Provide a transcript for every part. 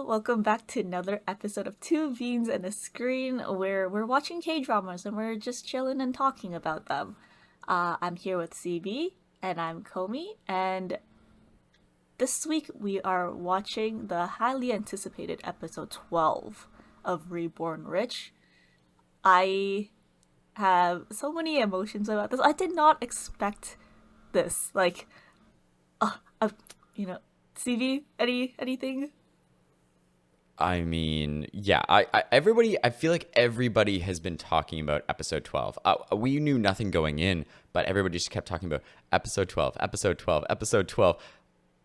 welcome back to another episode of Two Beans and a Screen where we're watching K-dramas and we're just chilling and talking about them. I'm here with CB and I'm Qomi, and this week we are watching the highly anticipated episode 12 of Reborn Rich. I have so many emotions about this. I did not expect this. Uh, uh you know, CB, anything? I mean, yeah, I feel like everybody has been talking about episode 12. We knew nothing going in, but everybody just kept talking about episode 12, episode 12, episode 12.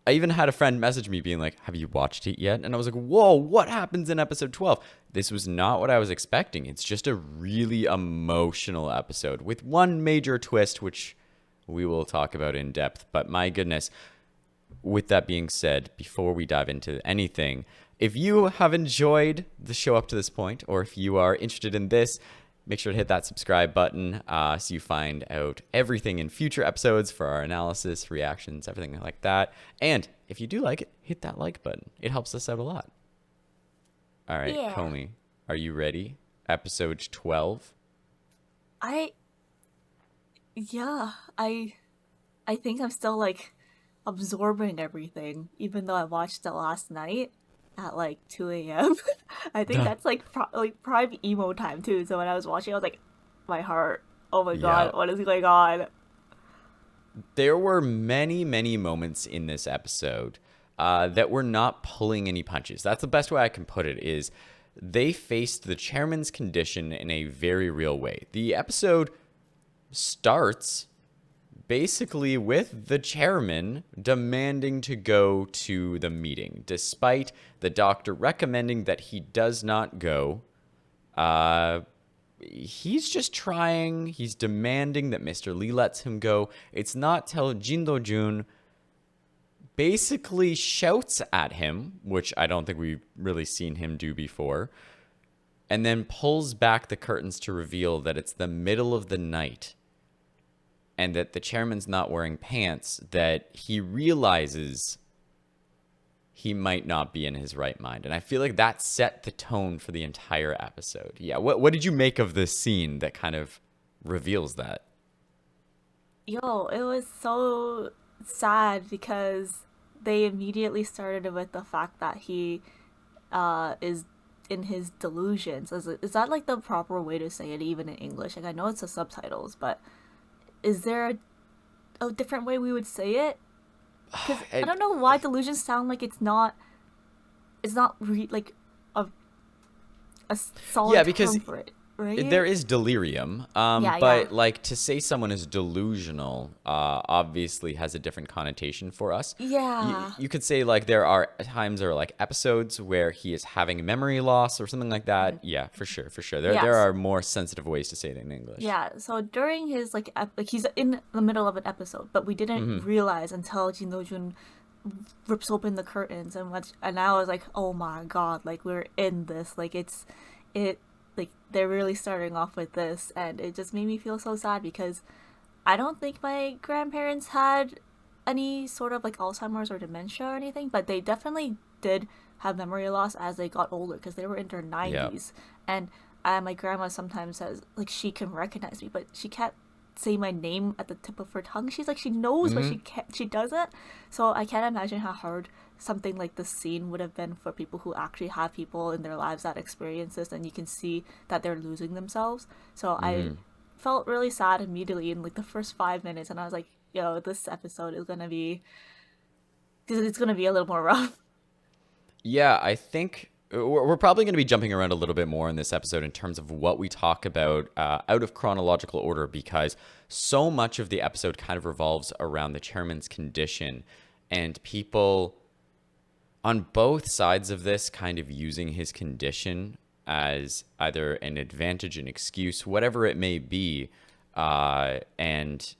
I even had a friend message me being like, have you watched it yet? And I was like, whoa, what happens in episode 12? This was not what I was expecting. It's just a really emotional episode with one major twist, which we will talk about in depth. But my goodness, with that being said, before we dive into anything, if you have enjoyed the show up to this point, or if you are interested in this, make sure to hit that subscribe button so you find out everything in future episodes for our analysis, reactions, everything like that. And if you do like it, hit that like button. It helps us out a lot. All right, Yeah. Qomi, are you ready? Episode 12. I yeah, I think I'm still absorbing everything, even though I watched it last night at 2 a.m. I think that's prime emo time too. So when I was watching, I was like, my heart, oh my Yeah. god, what is going on? There were many, many moments in this episode that were not pulling any punches. That's the best way I can put it, is they faced the chairman's condition in a very real way. The episode starts basically with the chairman demanding to go to the meeting, despite the doctor recommending that he does not go. He's just trying. He's demanding that Mr. Lee lets him go. It's not till Jin Do-jun basically shouts at him, which I don't think we've really seen him do before, and then pulls back the curtains to reveal that it's the middle of the night and that the chairman's not wearing pants, that he realizes he might not be in his right mind. And I feel like that set the tone for the entire episode. Yeah, what did you make of this scene that kind of reveals that? Yo, it was so sad because they immediately started with the fact that he is in his delusions. Is that the proper way to say it, even in English? Like, I know it's the subtitles, but is there a different way we would say it? Because I don't know why delusions sound like it's not a solid Yeah, because term for it, right? there is delirium, Yeah, yeah. but to say someone is delusional obviously has a different connotation for us. Yeah. You could say there are times or episodes where he is having memory loss or something like that. Yeah, for sure, for sure. There Yes. are more sensitive ways to say it in English. Yeah, so during his he's in the middle of an episode, but we didn't realize until Jin Do-jun rips open the curtains and I was like, oh my god, we're in this, it they're really starting off with this, and it just made me feel so sad because I don't think my grandparents had any sort of Alzheimer's or dementia or anything, but they definitely did have memory loss as they got older because they were in their Yeah. 90s. And my grandma sometimes says she can recognize me, but she can't say my name at the tip of her tongue. She's she knows, but she doesn't. So I can't imagine how hard something like this scene would have been for people who actually have people in their lives that experience this, and you can see that they're losing themselves. So I felt really sad immediately in the first 5 minutes, and I was like, yo, this episode is gonna be, it's gonna be a little more rough. Yeah, I think we're probably going to be jumping around a little bit more in this episode in terms of what we talk about out of chronological order, because so much of the episode kind of revolves around the chairman's condition and people on both sides of this kind of using his condition as either an advantage, an excuse, whatever it may be, and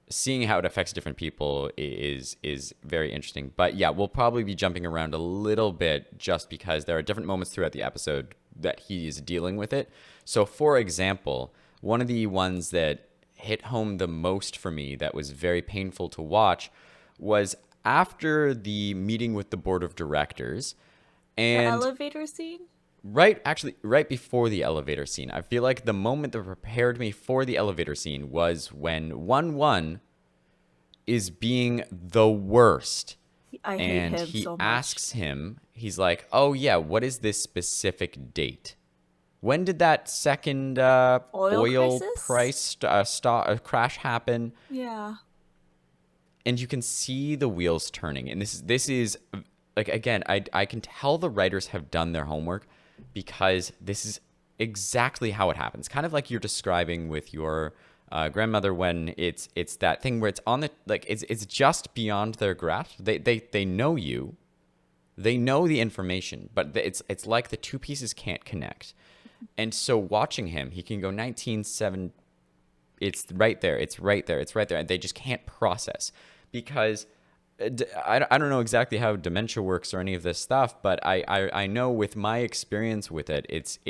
seeing how it affects different people is very interesting. But yeah, we'll probably be jumping around a little bit just because there are different moments throughout the episode that he is dealing with it. So for example, one of the ones that hit home the most for me that was very painful to watch was after the meeting with the board of directors. The And elevator scene? right before the elevator scene, I feel like the moment that prepared me for the elevator scene was when 1-1 is being the worst. I hate And him he so much. asks him, he's like, oh, yeah, what is this specific date? When did that second Oil oil crisis? price crash happen? Yeah. And you can see the wheels turning. And this is like, again, I can tell the writers have done their homework, because this is exactly how it happens. Kind of like you're describing with your grandmother, when it's that thing where it's on the, like, it's just beyond their grasp. They know you, they know the information, but it's like the two pieces can't connect. And so watching him, he can go 1970. It's right there. It's right there. It's right there. And they just can't process, because I don't know exactly how dementia works or any of this stuff, but I know with my experience with it, it's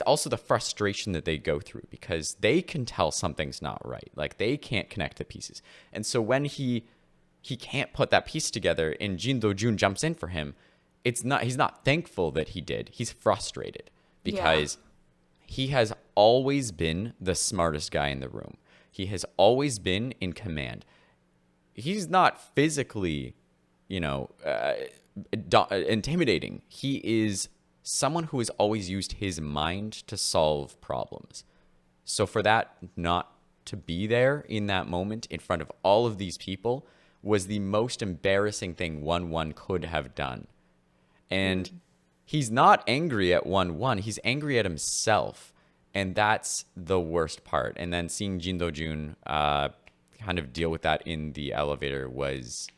also the frustration that they go through, because they can tell something's not right. Like, they can't connect the pieces. And so when he can't put that piece together and Jin Do-jun jumps in for him, he's not thankful that he did. He's frustrated, Yeah. because he has always been the smartest guy in the room. He has always been in command. He's not physically, intimidating. He is someone who has always used his mind to solve problems. So for that not to be there in that moment in front of all of these people was the most embarrassing thing 1-1 could have done. And Dude. he's not angry at 1-1. He's angry at himself. And that's the worst part. And then seeing Jin Do-jun kind of deal with that in the elevator was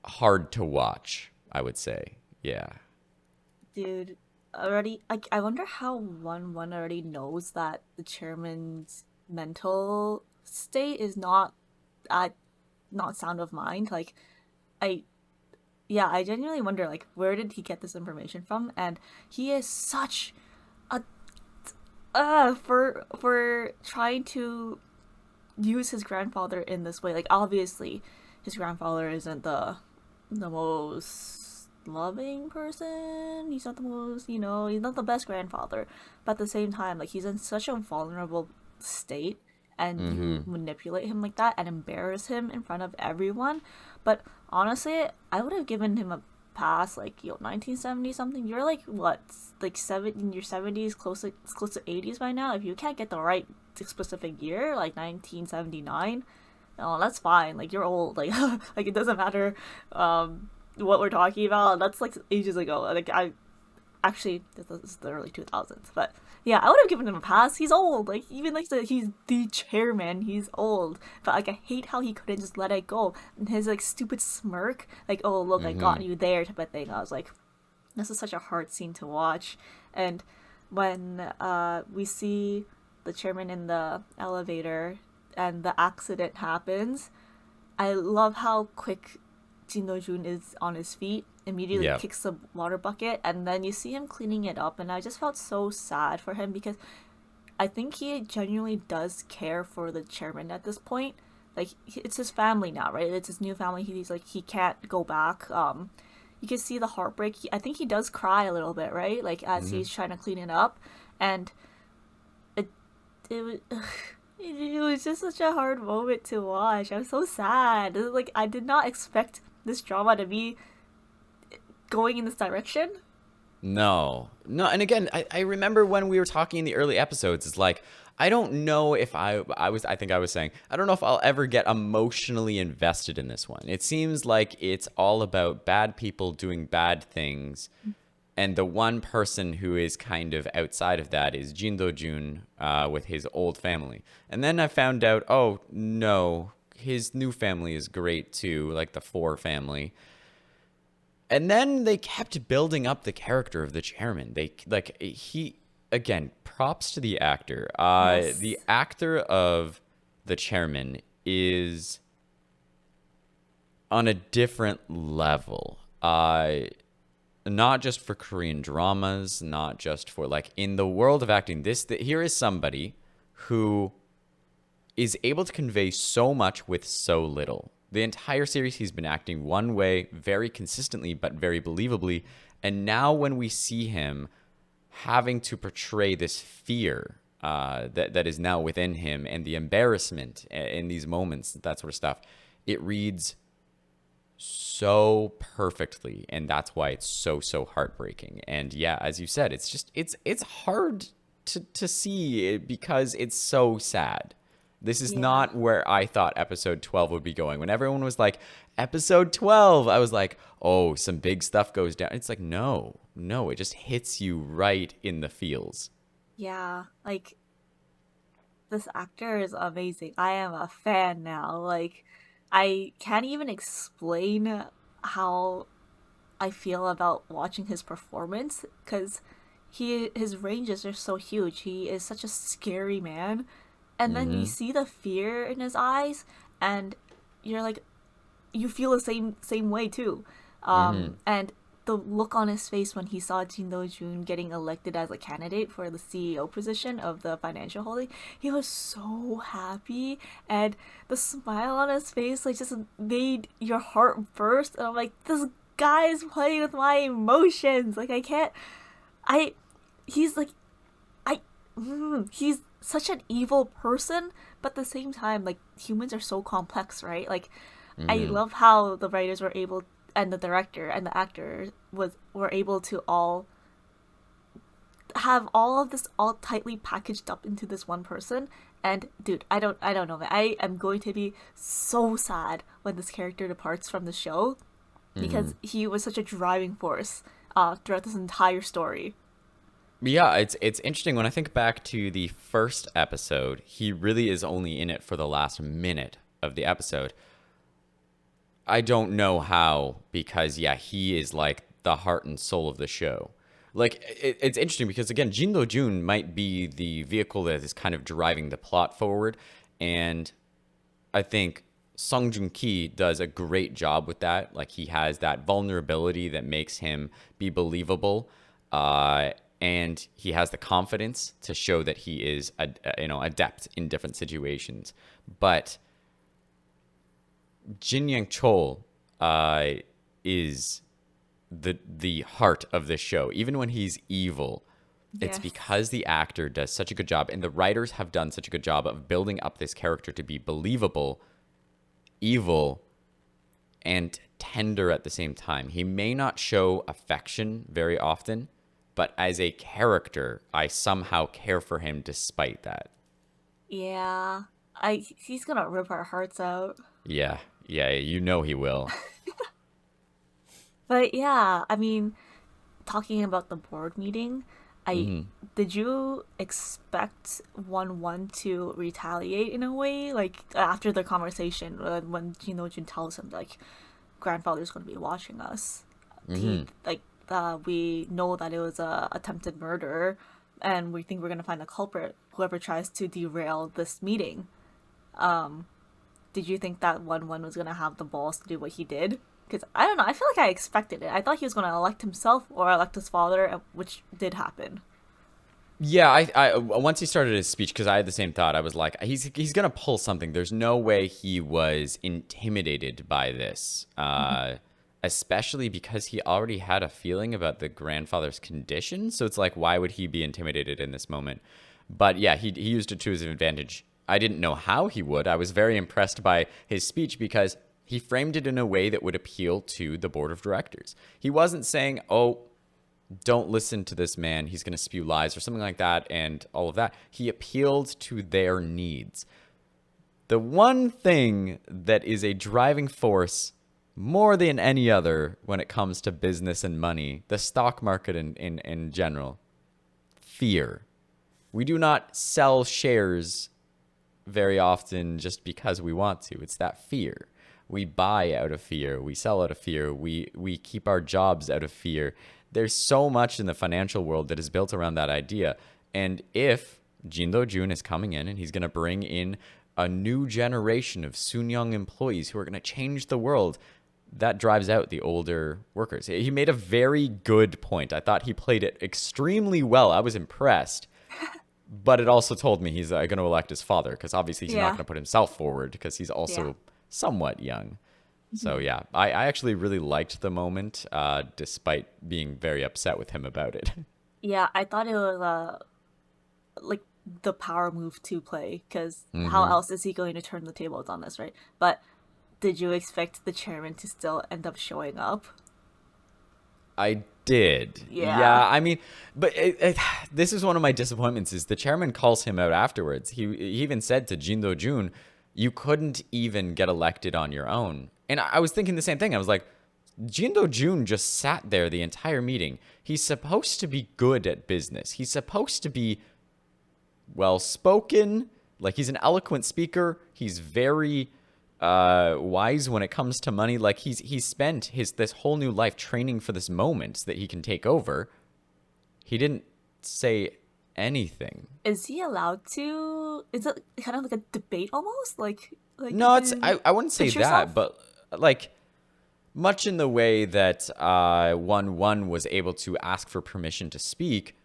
hard to watch, I would say. Yeah. Dude, already, I wonder how one already knows that the chairman's mental state is at not sound of mind. Like, I yeah, I genuinely wonder, like, where did he get this information from? And he is such a for trying to use his grandfather in this way. Like, obviously, his grandfather isn't the most loving person. He's not the most, he's not the best grandfather. But at the same time, like, he's in such a vulnerable state, and you Mm-hmm. manipulate him like that and embarrass him in front of everyone. But honestly, I would have given him a pass. Like, 1970 something. You're like, what, like, in your 70s, close to 80s by now. If you can't get the right specific year, like 1979, oh, that's fine. Like, you're old. Like, like, it doesn't matter what we're talking about. That's like ages ago. Like, actually, this is the early 2000s. But yeah, I would have given him a pass. He's old. Like, even like he's the chairman. He's old. But like, I hate how he couldn't just let it go. And his like stupid smirk, like, oh look, I got Mm-hmm. you there type of thing. I was like, this is such a hard scene to watch. And when we see the chairman in the elevator and the accident happens, I love how quick Jin Do-jun is on his feet, immediately Yeah. kicks the water bucket, and then you see him cleaning it up. And I just felt so sad for him, because I think he genuinely does care for the chairman at this point. Like, it's his family now, right? It's his new family. He's like, he can't go back. You can see the heartbreak. I think he does cry a little bit, right? Like, as Mm-hmm. he's trying to clean it up, and it it was. It was just such a hard moment to watch. I was so sad. Like, I did not expect this drama to be going in this direction. No, no, and again, I remember when we were talking in the early episodes. It's like, I don't know if I think I was saying, I don't know if I'll ever get emotionally invested in this one. It seems like it's all about bad people doing bad things, and the one person who is kind of outside of that is Jin Do-jun with his old family. And then I found out, oh no, his new family is great too, like the Four family. And then they kept building up the character of the chairman. They like he again, props to the actor. The Yes. actor of the chairman is on a different level. Not just for Korean dramas, not just for like in the world of acting. Here is somebody who is able to convey so much with so little. The entire series, he's been acting one way very consistently, but very believably. And now when we see him having to portray this fear that is now within him and the embarrassment in these moments, that sort of stuff, it reads so perfectly, and that's why it's so heartbreaking. And yeah, as you said, it's hard to see it because it's so sad. This is Yeah. not where I thought episode 12 would be going. When everyone was like, episode 12, I was like, oh, some big stuff goes down. It's like, no, it just hits you right in the feels. Yeah. Like, this actor is amazing. I am a fan now. Like, I can't even explain how I feel about watching his performance because his ranges are so huge. He is such a scary man, and then you Mm-hmm. see the fear in his eyes, and you're like, you feel the same way too. Mm-hmm. And the look on his face when he saw Jin Do Jun getting elected as a candidate for the CEO position of the financial holding, he was so happy, and the smile on his face like just made your heart burst. And I'm like, this guy is playing with my emotions. Like I can't. I. He's like, I. He's such an evil person, but at the same time, like humans are so complex, right? Like I Mm-hmm. love how the writers were able and the director and the actor were able to all have all of this all tightly packaged up into this one person. And dude, I don't know, man. I am going to be so sad when this character departs from the show Mm-hmm. because he was such a driving force throughout this entire story. Yeah, it's interesting when I think back to the first episode. He really is only in it for the last minute of the episode. I don't know how, because yeah, he is like the heart and soul of the show. Like it's interesting because again, Jin Do Jun might be the vehicle that is kind of driving the plot forward, and I think Song Joong Ki does a great job with that. Like he has that vulnerability that makes him be believable, uh, and he has the confidence to show that he is adept in different situations. But Jin Yang Chol is the heart of this show. Even when he's evil, it's Yes. because the actor does such a good job, and the writers have done such a good job of building up this character to be believable, evil, and tender at the same time. He may not show affection very often, but as a character, I somehow care for him despite that. Yeah. He's gonna rip our hearts out. Yeah, yeah, you know he will. But yeah, I mean, talking about the board meeting, I Hmm. did you expect 1-1 to retaliate in a way? Like after the conversation, when Jin tells him like grandfather's going to be watching us, he Hmm. like we know that it was a attempted murder, and we think we're going to find the culprit. Whoever tries to derail this meeting. Did you think that 1-1 was going to have the balls to do what he did? Because I don't know. I feel like I expected it. I thought he was going to elect himself or elect his father, which did happen. Yeah, I once he started his speech, because I had the same thought. I was like, he's gonna pull something. There's no way he was intimidated by this, especially because he already had a feeling about the grandfather's condition. So it's like, why would he be intimidated in this moment? But yeah, he used it to his advantage. I didn't know how he would. I was very impressed by his speech because he framed it in a way that would appeal to the board of directors. He wasn't saying, "Oh, don't listen to this man. He's going to spew lies," or something like that, and all of that. He appealed to their needs. The one thing that is a driving force more than any other when it comes to business and money, the stock market in general, fear. We do not sell shares very often just because we want to. It's that fear. We buy out of fear. We sell out of fear. We keep our jobs out of fear. There's so much in the financial world that is built around that idea. And if Jin Do Jun is coming in and he's going to bring in a new generation of Soon-young employees who are going to change the world, that drives out the older workers. He made a very good point. I thought he played it extremely well. I was impressed. But it also told me he's going to elect his father, because obviously he's not Yeah, going to put himself forward because he's yeah, also somewhat young. So yeah, I actually really liked the moment, despite being very upset with him about it. Yeah, I thought it was like the power move to play because how hmm else is he going to turn the tables on this, right? But did you expect the chairman to still end up showing up? I did. Yeah. Yeah, I mean, but this is one of my disappointments is the chairman calls him out afterwards. He even said to Jin Do-jun, you couldn't even get elected on your own. And I was thinking the same thing. I was like, Jin Do-jun just sat there the entire meeting. He's supposed to be good at business. He's supposed to be well spoken. Like he's an eloquent speaker. He's very wise when it comes to money. Like he's spent this whole new life training for this moment that he can take over. He didn't say anything. Is he allowed to? Is it kind of like a debate almost? Like you No, it's can I wouldn't say pitch that, yourself? but like much in the way that 1-1 was able to ask for permission to speak.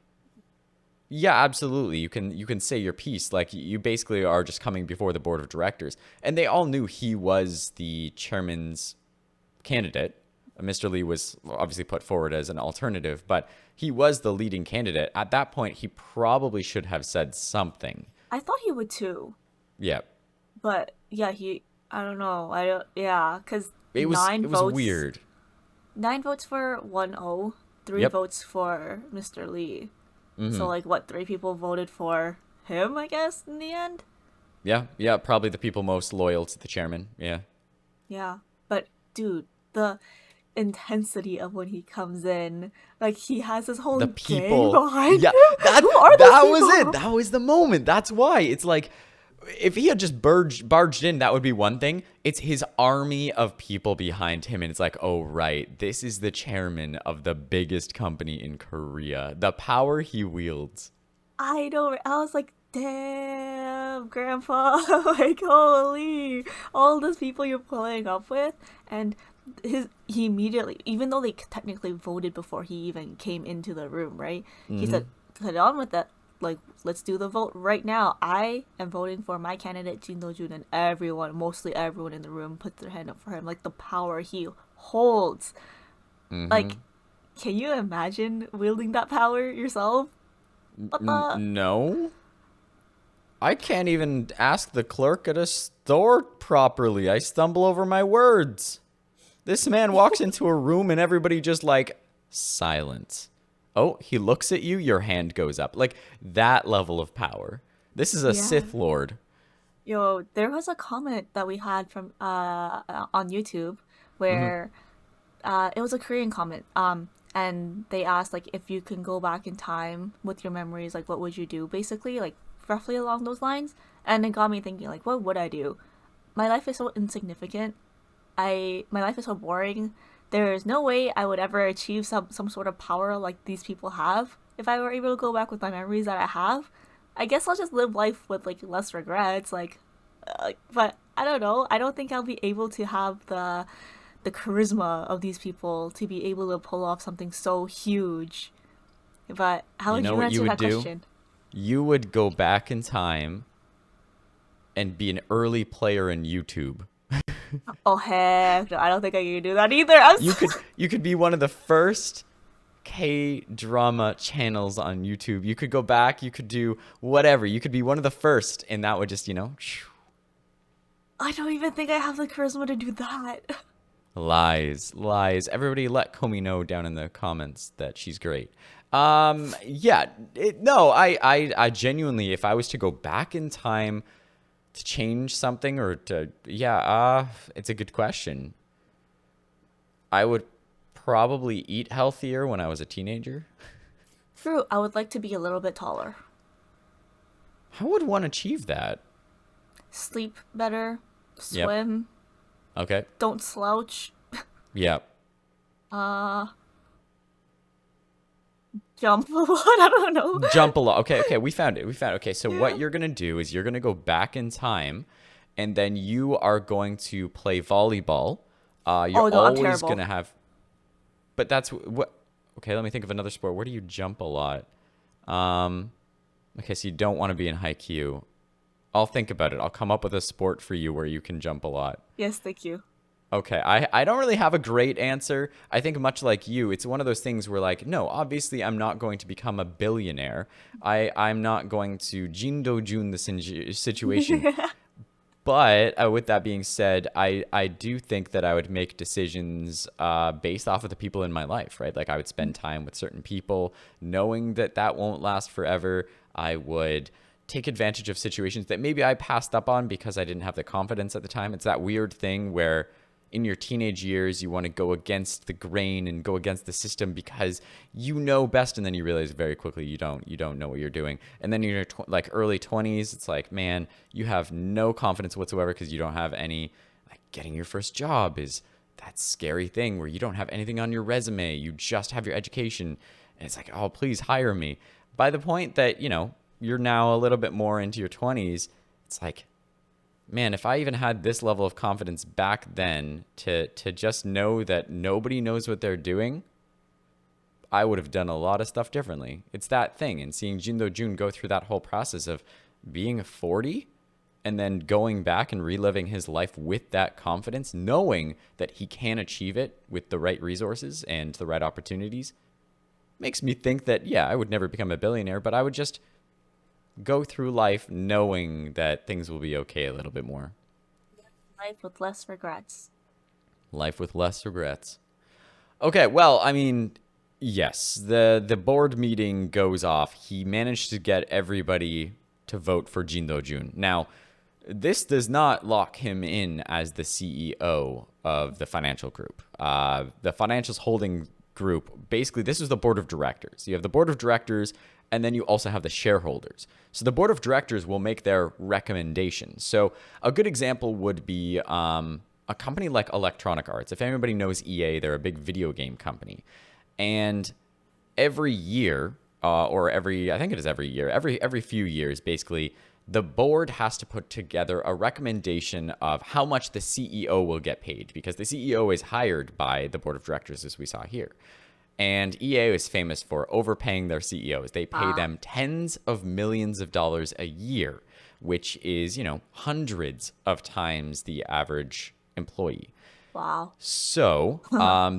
Yeah, absolutely. You can say your piece. Like you basically are just coming before the board of directors, and they all knew he was the chairman's candidate. Mr. Lee was obviously put forward as an alternative, but he was the leading candidate. At that point, he probably should have said something. I thought he would too, Yeah, but yeah, he. I don't know. I don't. Yeah, because it was nine it was votes. weird. 9 votes for 1-0, three Yep. votes for Mr. Lee. So hmm like what? 3 people voted for him, I guess, in the end. Yeah, yeah. Probably the people most loyal to the chairman. Yeah. Yeah, but dude, the intensity of when he comes in, like he has this whole The gang people. behind Yeah, him. that Who are those that was people? it. That was the moment. That's why it's like if he had just barged in, that would be one thing. It's his army of people behind him, and it's like, oh right, this is the chairman of the biggest company in Korea. The power he wields. I don't. I was like, damn, Grandpa, like holy, all those people you're pulling up with, and he immediately, even though they technically voted before he even came into the room, right? He hmm said, "Get on with that. Like, let's do the vote right now. I am voting for my candidate Jin Do-jun," and everyone, mostly everyone in the room, put their hand up for him. Like the power he holds. hmm Like, can you imagine wielding that power yourself? What the? No, I can't even ask the clerk at a store properly. I stumble over my words. This man walks into a room and everybody just like silence. Oh, he looks at you, your hand goes up. Like that level of power. This is a Yeah. Sith Lord. Yo, there was a comment that we had from on YouTube hmm where it was a Korean comment. And they asked like if you can go back in time with your memories, like what would you do? Basically, like roughly along those lines. And it got me thinking like, what would I do? My life is so insignificant. My life is so boring. There is no way I would ever achieve some sort of power like these people have. If I were able to go back with my memories that I have, I guess I'll just live life with like less regrets. But I don't know. I don't think I'll be able to have the charisma of these people to be able to pull off something so huge. But how You would know you what you answer would that do? question? You would go back in time and be an early player in YouTube. Oh heck, no, I don't think I can do that either. I'm You so... could you could be one of the first K drama channels on YouTube. You could go back, you could do whatever. You could be one of the first and that would just, I don't even think I have the charisma to do that. lies, lies. Everybody let Komi know down in the comments that she's great. Yeah, no, I genuinely, if I was to go back in time to change something or to, yeah, it's a good question. I would probably eat healthier when I was a teenager. True, I would like to be a little bit taller. How would one achieve that? Sleep better, Yep. swim, Okay. don't slouch, Yep. jump a lot, I don't know. Jump a lot. Okay, okay, we found it. We found it. Okay, so Yeah. what you're gonna do is you're gonna go back in time, and then you are going to play volleyball. You're Oh no, I'm always terrible. gonna have, but that's what. Okay, let me think of another sport. Where do you jump a lot? Okay, so you don't want to be in Haikyuu. I'll think about it. I'll come up with a sport for you where you can jump a lot. Yes, thank you. Okay, I don't really have a great answer. I think much like you, it's one of those things where like, no, obviously I'm not going to become a billionaire. I'm not going to Jindo Jun the situation. But with that being said, I do think that I would make decisions based off of the people in my life, right? Like I would spend time with certain people, knowing that that won't last forever. I would take advantage of situations that maybe I passed up on because I didn't have the confidence at the time. It's that weird thing where in your teenage years you want to go against the grain and go against the system because you know best, and then you realize very quickly you don't know what you're doing. And then in your like early 20s, it's like, man, you have no confidence whatsoever because you don't have any. Like getting your first job is that scary thing where you don't have anything on your resume, you just have your education, and it's like, oh, please hire me. By the point that you're now a little bit more into your 20s, it's like, man, if I even had this level of confidence back then to just know that nobody knows what they're doing, I would have done a lot of stuff differently. It's that thing. And seeing Jindo Jun go through that whole process of being 40 and then going back and reliving his life with that confidence, knowing that he can achieve it with the right resources and the right opportunities, makes me think that, yeah, I would never become a billionaire, but I would just go through life knowing that things will be okay a little bit more. Life with less regrets. Life with less regrets. Okay, well, I mean, yes, the board meeting goes off. He managed to get everybody to vote for Jindo Jun. Now, this does not lock him in as the CEO of the financial group. The financials holding group, basically, this is the board of directors. You have the board of directors, and then you also have the shareholders. So the board of directors will make their recommendations. So a good example would be a company like Electronic Arts. If anybody knows EA, they're a big video game company. And every year, I think it is every year, every few years, basically, the board has to put together a recommendation of how much the CEO will get paid, because the CEO is hired by the board of directors, as we saw here. And EA is famous for overpaying their CEOs. They pay them tens of millions of dollars a year, which is, hundreds of times the average employee. Wow. So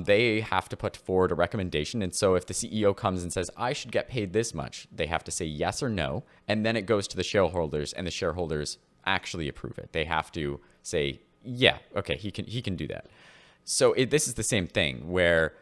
they have to put forward a recommendation. And so if the CEO comes and says, I should get paid this much, they have to say yes or no. And then it goes to the shareholders, and the shareholders actually approve it. They have to say, yeah, okay, he can do that. So this is the same thing where,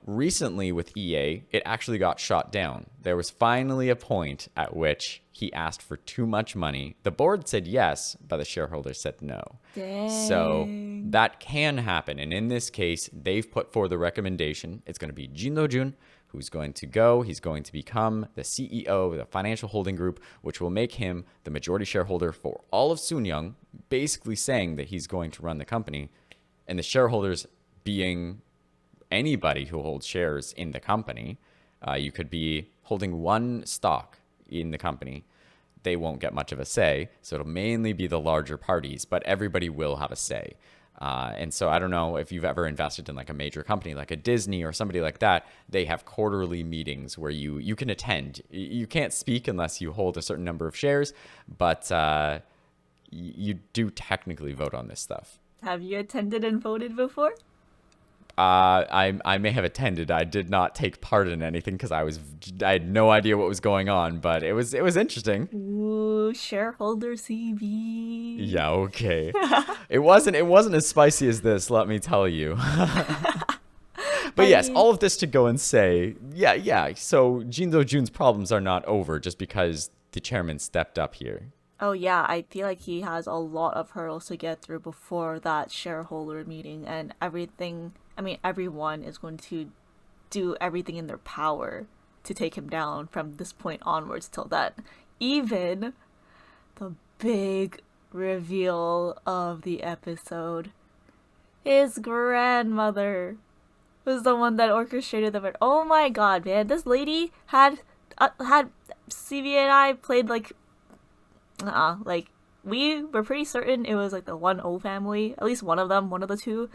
recently with EA, it actually got shot down. There was finally a point at which he asked for too much money. The board said yes, but the shareholders said no. Dang. So that can happen. And in this case, they've put forward the recommendation. It's going to be Jindo Jun who's going to go. He's going to become the CEO of the financial holding group, which will make him the majority shareholder for all of Soonyoung, basically saying that he's going to run the company. And the shareholders being anybody who holds shares in the company. You could be holding one stock in the company. They won't get much of a say. So it'll mainly be the larger parties, but everybody will have a say. And so I don't know if you've ever invested in like a major company, like a Disney or somebody like that. They have quarterly meetings where you can attend. You can't speak unless you hold a certain number of shares, but you do technically vote on this stuff. Have you attended and voted before? I may have attended. I did not take part in anything because I had no idea what was going on, but it was interesting. Ooh, shareholder CB. Yeah, okay. It wasn't as spicy as this, let me tell you. But yes, all of this to go and say, yeah. So Jindo Jun's problems are not over just because the chairman stepped up here. Oh yeah, I feel like he has a lot of hurdles to get through before that shareholder meeting, and everyone is going to do everything in their power to take him down from this point onwards till then. Even the big reveal of the episode, his grandmother was the one that orchestrated the murder. Oh my god, man, this lady had CB and I played we were pretty certain it was like the 1O family, at least one of them, one of the two.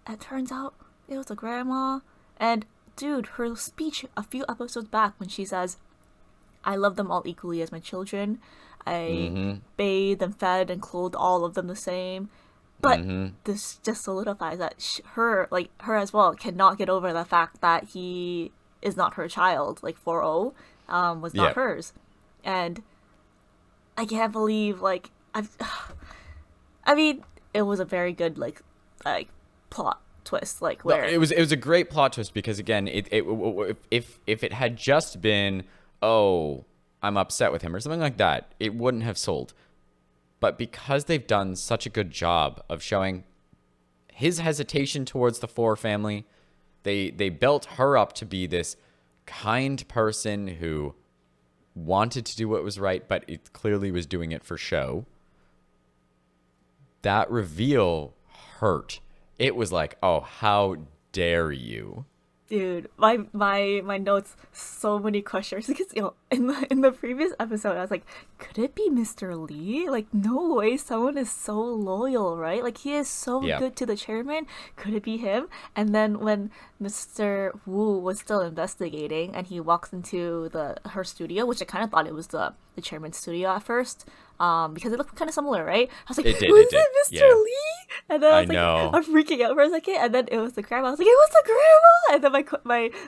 And it turns out it was the grandma. And dude, her speech a few episodes back when she says, I love them all equally as my children. I Mm-hmm. bathed and fed and clothed all of them the same. But Mm-hmm. this just solidifies that her as well, cannot get over the fact that he is not her child. Like 4-0 was not Yeah. hers. And I can't believe, like, I mean, it was a very good, like plot twist, like, No, where, it was a great plot twist because again, if it had just been, oh, I'm upset with him or something like that, it wouldn't have sold. But because they've done such a good job of showing his hesitation towards the Four family, they built her up to be this kind person who wanted to do what was right, but it clearly was doing it for show. That reveal hurt. It was like, oh, how dare you? dude, my notes, so many questions because in the previous episode I was like, could it be Mr. Lee? Like, no way, someone is so loyal, right? Like, he is so Yeah. good to the chairman. Could it be him? And then when Mr. Wu was still investigating and he walks into the her studio, which I kind of thought it was the chairman's studio at first, because it looked kind of similar, right? I was like, It did, was it did. it Mr. Yeah. Lee? And then I I was like, know. I'm freaking out for a second, and then it was the grandma. I was like, it was the grandma. And then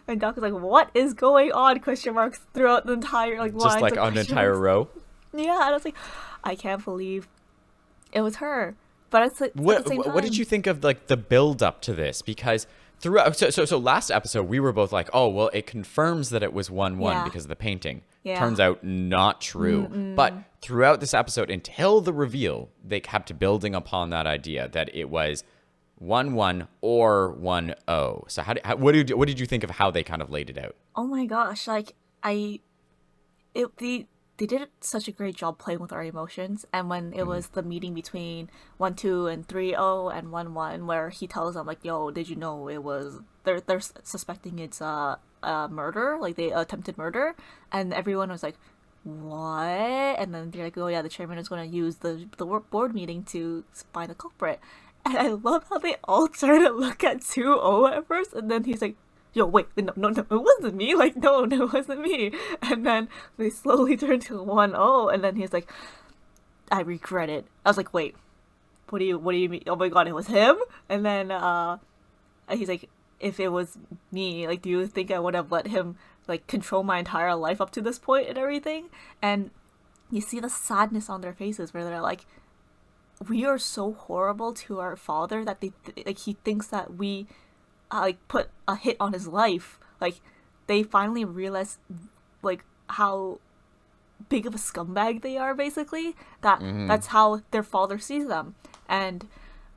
my dog was like, what is going on? Question marks throughout the entire, like, Just lines like of on an question entire marks. row. Yeah, and I was like, I can't believe it was her. But at the same What did time, you think of like the build up to this? Because throughout, so last episode we were both like, oh well, it confirms that it was 1-1 yeah, because of the painting. yeah, Turns out not true. But throughout this episode, until the reveal, they kept building upon that idea that it was 1-1 or 1-0. So what did you think of how they kind of laid it out? oh my gosh, like, I it they did such a great job playing with our emotions. And when it Mm-hmm. was the meeting between 1-2 and 3-0 and 1-1, where he tells them, like, yo, did you know it was, they're suspecting it's murder, like they attempted murder, and everyone was like, what? And then they're like, oh yeah, the chairman is going to use the board meeting to find the culprit. And I love how they all started to look at 2-0 at first, and then he's like, yo, wait, no, no, no, it wasn't me. Like, no, no, it wasn't me. And then they slowly turned to 1-0, and then he's like, I regret it. I was like, wait, what do you mean? Oh my god, it was him? And then he's like, if it was me, like, do you think I would have let him, like, control my entire life up to this point and everything? And you see the sadness on their faces where they're like, we are so horrible to our father that like, he thinks that we like put a hit on his life. Like, they finally realize, like, how big of a scumbag they are, basically. That's how their father sees them. And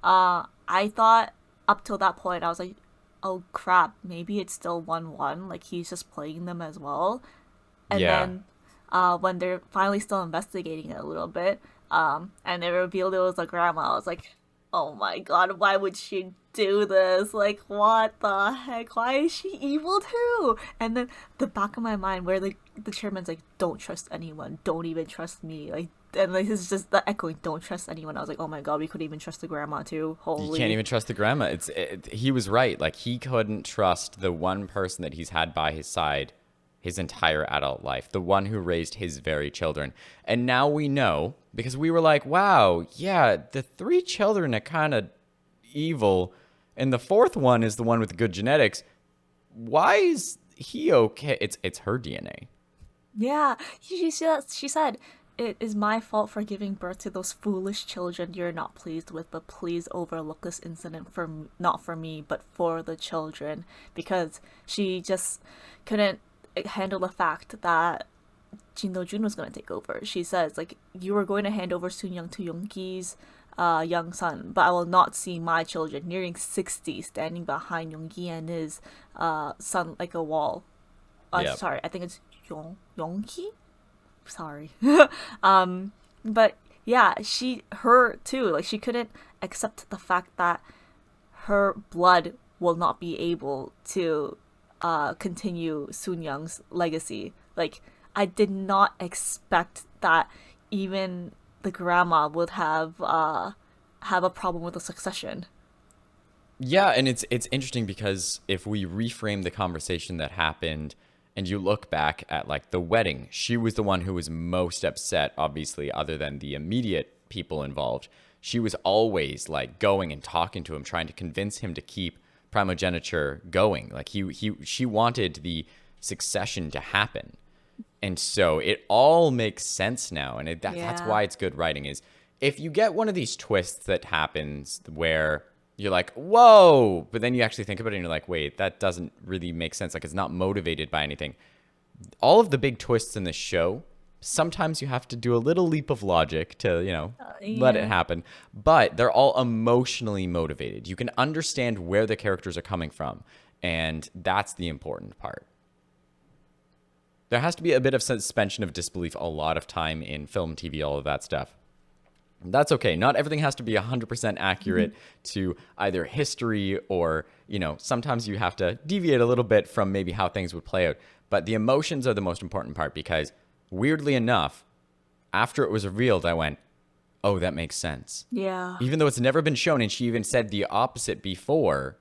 I thought up till that point I was like, oh crap, maybe it's still 1-1, like he's just playing them as well. And Yeah. then when they're finally still investigating it a little bit, and they revealed it was the grandma, I was like, oh my god, why would she do this? Like, what the heck? Why is she evil too? And then the back of my mind where the chairman's like, don't trust anyone, don't even trust me. Like, and like, this is just the echoing, don't trust anyone. I was like, oh my god, we couldn't even trust the grandma too. You Holy. can't even trust the grandma. He was right. Like he couldn't trust the one person that he's had by his side his entire adult life, the one who raised his very children. And now we know because we were like, wow, yeah, the three children are kind of evil, and the fourth one is the one with the good genetics. Why is he okay? It's her DNA. Yeah, she said, it is my fault for giving birth to those foolish children you're not pleased with, but please overlook this incident not for me, but for the children. Because she just couldn't handle the fact that Jin Do-jun was going to take over. She says, like, you are going to hand over Soon Young to Yoongi's young son, but I will not see my children nearing 60 standing behind Yoongi and his son like a wall. Yeah. Sorry, I think it's Yoongi? Sorry. But yeah, her too, like, she couldn't accept the fact that her blood will not be able to continue Soon Young's legacy. Like, I did not expect that even the grandma would have a problem with the succession. Yeah, and it's interesting because if we reframe the conversation that happened and you look back at like the wedding, she was the one who was most upset, obviously, other than the immediate people involved. She was always like going and talking to him, trying to convince him to keep primogeniture going. Like she wanted the succession to happen. And so it all makes sense now. And that's Yeah. why it's good writing is if you get one of these twists that happens where you're like, whoa, but then you actually think about it and you're like, wait, that doesn't really make sense. Like it's not motivated by anything. All of the big twists in this show, sometimes you have to do a little leap of logic to, let it Yeah. happen. But they're all emotionally motivated. You can understand where the characters are coming from. And that's the important part. There has to be a bit of suspension of disbelief a lot of time in film, TV, all of that stuff. That's okay. Not everything has to be 100% accurate to either history or, sometimes you have to deviate a little bit from maybe how things would play out. But the emotions are the most important part because, weirdly enough, after it was revealed, I went, oh, that makes sense. Yeah. Even though it's never been shown and she even said the opposite before,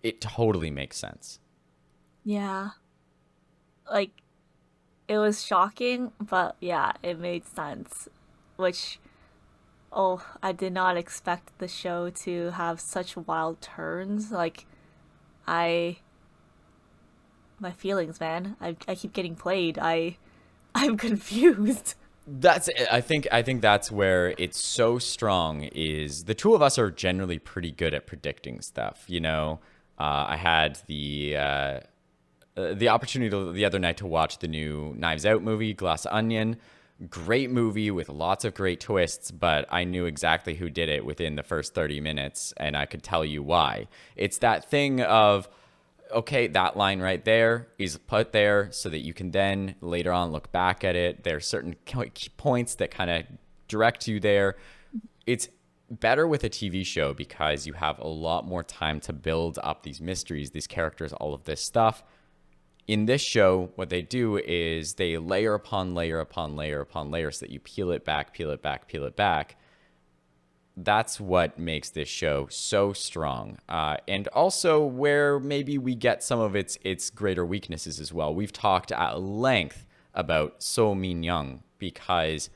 it totally makes sense. Yeah. Like, it was shocking, but yeah, it made sense. Which, oh, I did not expect the show to have such wild turns. Like, I, my feelings, man. I keep getting played. I'm confused. That's it. I think that's where it's so strong is the two of us are generally pretty good at predicting stuff. I had the opportunity the other night to watch the new Knives Out movie, Glass Onion. Great movie with lots of great twists, but I knew exactly who did it within the first 30 minutes, and I could tell you why. It's that thing of, okay, that line right there is put there so that you can then later on look back at it. There are certain points that kind of direct you there. It's better with a TV show because you have a lot more time to build up these mysteries, these characters, all of this stuff. In this show, what they do is they layer upon layer upon layer upon layer so that you peel it back, peel it back, peel it back. That's what makes this show so strong. And also where maybe we get some of its greater weaknesses as well. We've talked at length about So Min Young because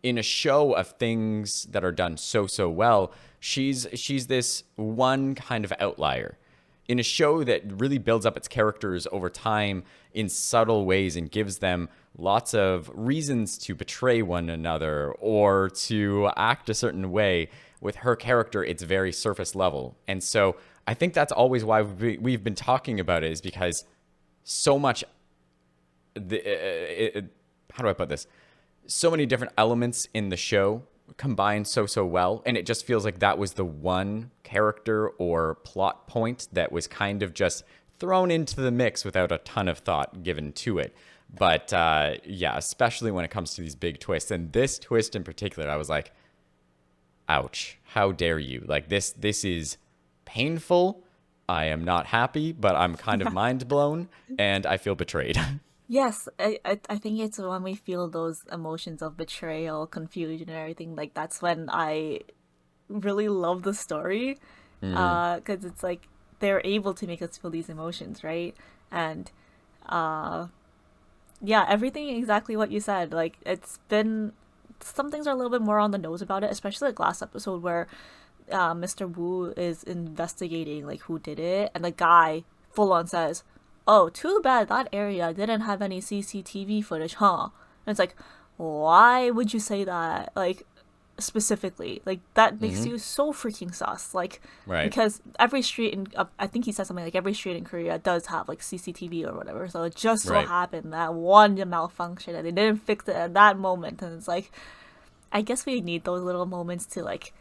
in a show of things that are done so well, she's this one kind of outlier. In a show that really builds up its characters over time in subtle ways and gives them lots of reasons to betray one another or to act a certain way, with her character, it's very surface level. And so I think that's always why we've been talking about it is because so much, how do I put this? So many different elements in the show combined so well, and it just feels like that was the one character or plot point that was kind of just thrown into the mix without a ton of thought given to it. But yeah, especially when it comes to these big twists, and this twist in particular, I was like, ouch, how dare you. Like this is painful. I am not happy, but I'm kind of mind blown and I feel betrayed. Yes, I think it's when we feel those emotions of betrayal, confusion, and everything. Like that's when I really love the story, because it's like they're able to make us feel these emotions, right? And yeah, everything exactly what you said. Like it's been some things are a little bit more on the nose about it, especially like last episode where Mr. Wu is investigating like who did it, and the guy full on says, "Oh, too bad that area didn't have any CCTV footage, huh?" And it's like, why would you say that? Like specifically, like that makes you so freaking sus. Like Right. because every street in I think he said something like every street in Korea does have like CCTV or whatever. So it just so Right. happened that one malfunction and they didn't fix it at that moment, and it's like I guess we need those little moments to like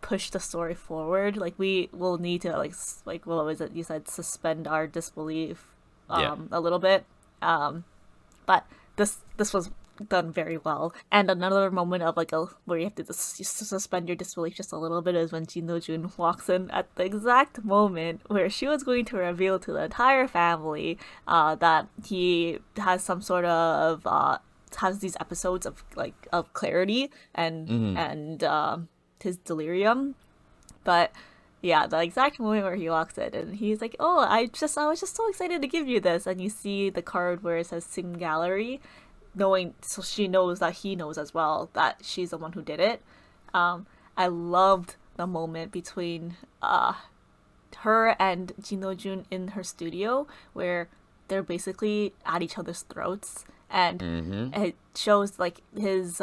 push the story forward. Like we will need to like what was it you said, suspend our disbelief Yeah. a little bit. But this was done very well. And another moment of like a where you have to just suspend your disbelief just a little bit is when Jin Do Jun walks in at the exact moment where she was going to reveal to the entire family that he has some sort of has these episodes of like of clarity and his delirium. But Yeah, the exact moment where he walks in and he's like, "Oh, I was just so excited to give you this." And you see the card where it says Sing Gallery, knowing so she knows that he knows as well that she's the one who did it. I loved the moment between her and Jin Jun in her studio where they're basically at each other's throats, and Mm-hmm. it shows like his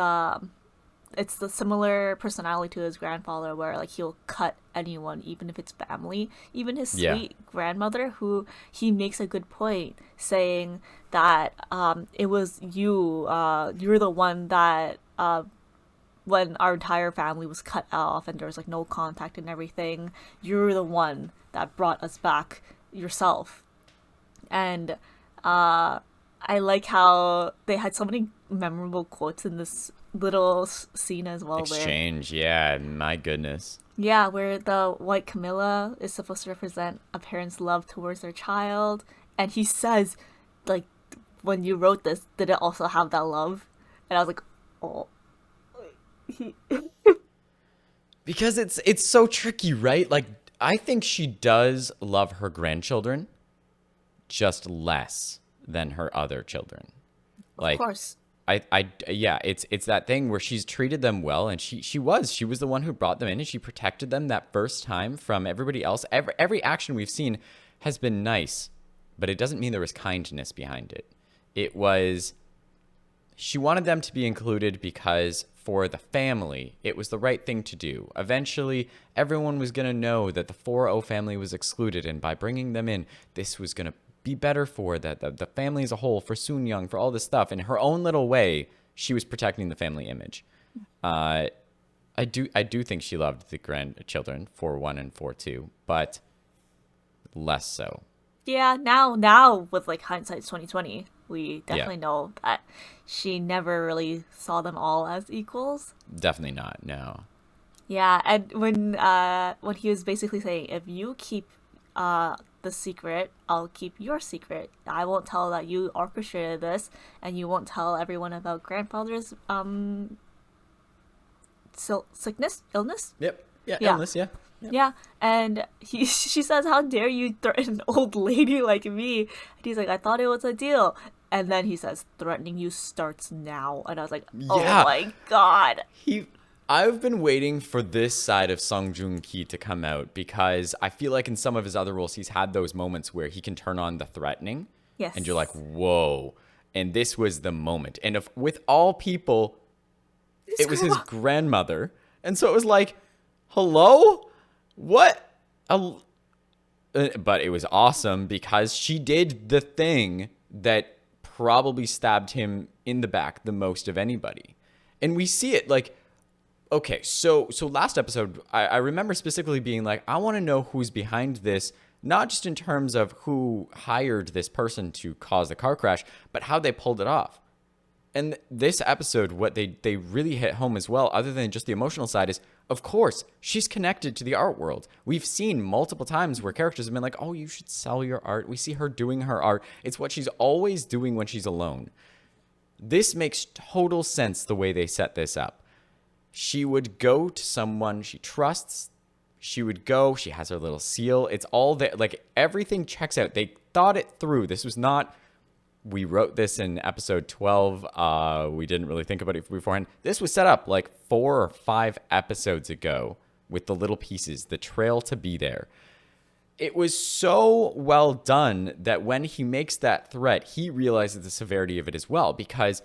it's the similar personality to his grandfather where like he'll cut anyone even if it's family, even his Yeah. sweet grandmother, who he makes a good point saying that it was you, you're the one that when our entire family was cut off and there was like no contact and everything, you're the one that brought us back yourself. And I like how they had so many memorable quotes in this little scene as well, where Exchange. Yeah. My goodness. yeah, where the white Camilla is supposed to represent a parent's love towards their child, and he says, like, when you wrote this, did it also have that love? And I was like, oh, he, Because it's so tricky, right? Like I think she does love her grandchildren just less than her other children. of Like course, yeah, it's that thing where she's treated them well, and she was the one who brought them in, and she protected them that first time from everybody else. Every action we've seen has been nice, but it doesn't mean there was kindness behind it. It was she wanted them to be included because for the family, it was the right thing to do. Eventually, everyone was going to know that the 4-0 family was excluded, and by bringing them in, this was going to be better for the family as a whole, for Soon Young, for all this stuff. In her own little way, she was protecting the family image. Uh, I do think she loved the grandchildren, 4-1 and 4-2, but less so. yeah. Now with like hindsight's 2020, we Yeah, definitely know that she never really saw them all as equals. definitely not. No. Yeah, and when he was basically saying, if you keep the secret, I'll keep your secret. I won't tell that you orchestrated this, and you won't tell everyone about grandfather's sickness, illness. Yep. Yeah. Yeah, Illness. Yeah. yeah. And she says, "How dare you threaten an old lady like me?" And he's like, "I thought it was a deal." And then he says, "Threatening you starts now." And I was like, "Oh Yeah. my god." He I've been waiting for this side of Sung Joong Ki to come out because I feel like in some of his other roles he's had those moments where he can turn on the threatening and you're like, Yes. "Whoa." And this was the moment. And if with all people, This it was his grandma. grandmother. And so it was like, "Hello? What?" But it was awesome because she did the thing that probably stabbed him in the back the most of anybody. And we see it like okay, so last episode, I remember specifically being like, I want to know who's behind this, not just in terms of who hired this person to cause the car crash, but how they pulled it off. And this episode, what they really hit home as well, other than just the emotional side, is of course she's connected to the art world. We've seen multiple times where characters have been like, "Oh, you should sell your art." We see her doing her art. It's what she's always doing when she's alone. This makes total sense the way they set this up. She would go to someone she trusts. She would go. She has her little seal. It's all there. Like everything checks out. They thought it through. This was not. We wrote this in episode 12. We didn't really think about it beforehand. This was set up like 4 or 5 episodes ago with the little pieces, the trail to be there. It was so well done that when he makes that threat, he realizes the severity of it as well because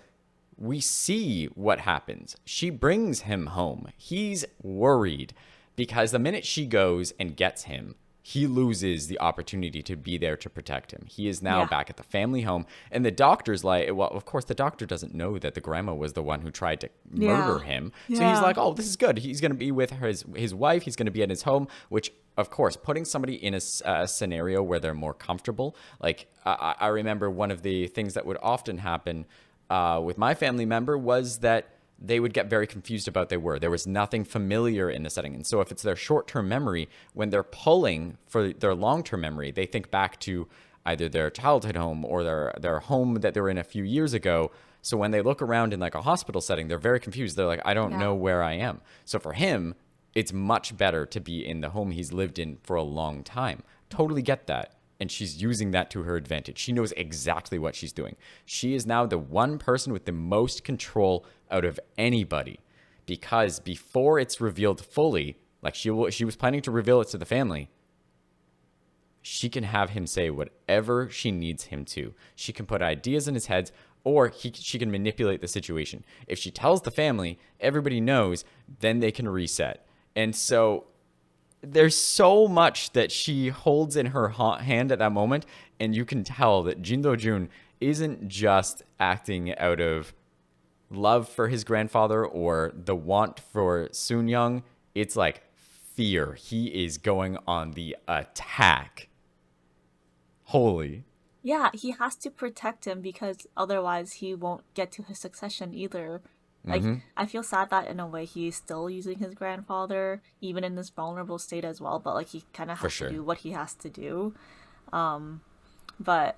we see what happens. She brings him home. He's worried because the minute she goes and gets him, he loses the opportunity to be there to protect him. He is now Yeah. back at the family home. And the doctor's like, well, of course, the doctor doesn't know that the grandma was the one who tried to murder Yeah. him. So he's Yeah. like, oh, this is good. He's going to be with his wife. He's going to be at his home, which, of course, putting somebody in a scenario where they're more comfortable. Like, I remember one of the things that would often happen with my family member was that they would get very confused about they were. There was nothing familiar in the setting. And so if it's their short-term memory, when they're pulling for their long-term memory, they think back to either their childhood home or their home that they were in a few years ago. So when they look around in like a hospital setting, they're very confused. They're like, I don't Yeah. know where I am. So for him, It's much better to be in the home he's lived in for a long time. Totally get that. And she's using that to her advantage. She knows exactly what she's doing. She is now the one person with the most control out of anybody, because before it's revealed fully, like she was planning to reveal it to the family, she can have him say whatever she needs him to. She can put ideas in his head, or she can manipulate the situation. If she tells the family, everybody knows, then they can reset. And so there's so much that she holds in her hand at that moment, and you can tell that Jin Do-jun isn't just acting out of love for his grandfather or the want for Soon-young. It's like fear. He is going on the attack. Holy. Yeah, he has to protect him because otherwise he won't get to his succession either. Like, I feel sad that in a way he's still using his grandfather, even in this vulnerable state as well, but like he kind of For has sure. to do what he has to do. But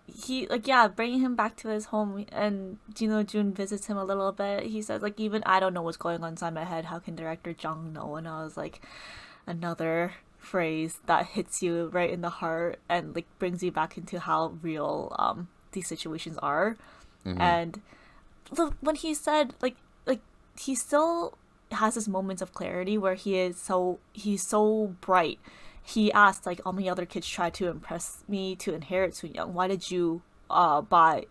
he, like, yeah, bringing him back to his home, and Jun visits him a little bit. He says, like, even I don't know what's going on inside my head. How can director Jung know? And I was like, another phrase that hits you right in the heart and like brings you back into how real these situations are. And when he said like he still has his moments of clarity where he's so bright. He asked, like, all my other kids tried to impress me to inherit Soon-young. Why did you why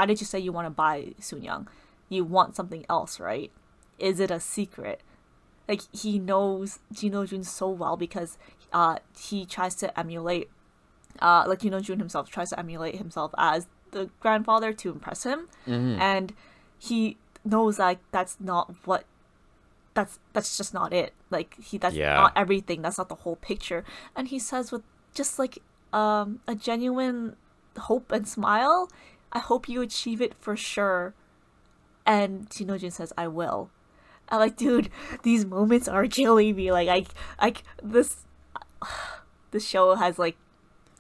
did you say you want to buy Soon-young? You want something else, right? Is it a secret? Like, he knows Jin Do-jun so well because he tries to emulate like Jin Do-jun himself tries to emulate himself as the grandfather to impress him. And he knows like that's not what that's just not it. Like that's not everything. That's not the whole picture. And he says with just like a genuine hope and smile, I hope you achieve it for sure. And Jin Do-jun says, I will. I'm like, dude, these moments are killing me. Like this show has like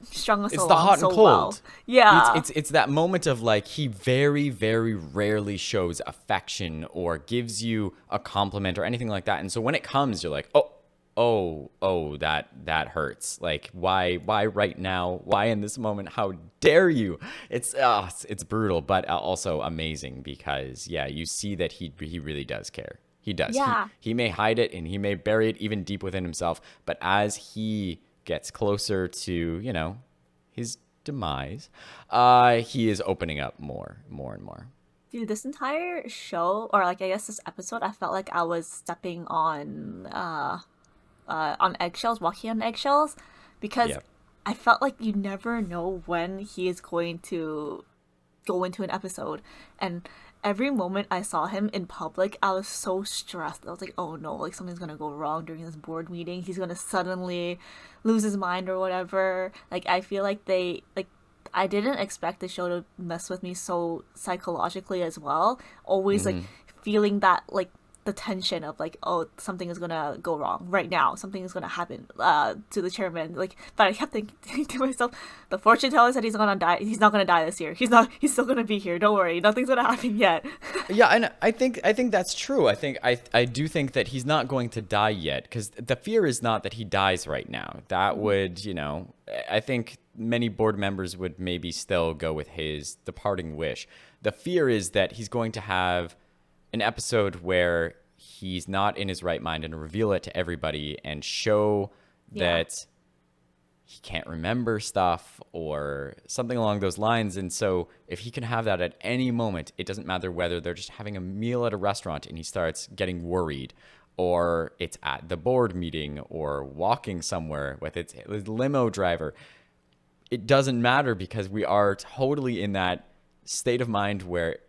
strung us It's along the hot so and cold. well. Yeah. It's that moment of like he very, very rarely shows affection or gives you a compliment or anything like that. And so when it comes, you're like, oh, that hurts. Like, why right now? Why in this moment? How dare you? It's brutal, but also amazing because you see that he really does care. He does. Yeah. He may hide it and he may bury it even deep within himself, but as he gets closer to, his demise, he is opening up more and more. Dude, this entire show, or like I guess this episode, I felt like I was stepping on eggshells, walking on eggshells, because I felt like you never know when he is going to go into an episode. And every moment I saw him in public, I was so stressed. I was like, oh no, like something's gonna go wrong during this board meeting. He's gonna suddenly lose his mind or whatever. Like, I feel like I didn't expect the show to mess with me so psychologically as well. Always like feeling that like the tension of like, oh, something is gonna go wrong right now. Something is gonna happen to the chairman. Like, but I kept thinking to myself, the fortune teller said he's gonna die. He's not gonna die this year. He's still gonna be here. Don't worry, nothing's gonna happen yet. Yeah, and I think that's true. I do think that he's not going to die yet, because the fear is not that he dies right now. That would, I think many board members would maybe still go with his departing wish. The fear is that he's going to have an episode where he's not in his right mind and reveal it to everybody and show that he can't remember stuff or something along those lines. And so if he can have that at any moment, it doesn't matter whether they're just having a meal at a restaurant and he starts getting worried, or it's at the board meeting or walking somewhere with his limo driver. It doesn't matter, because we are totally in that state of mind where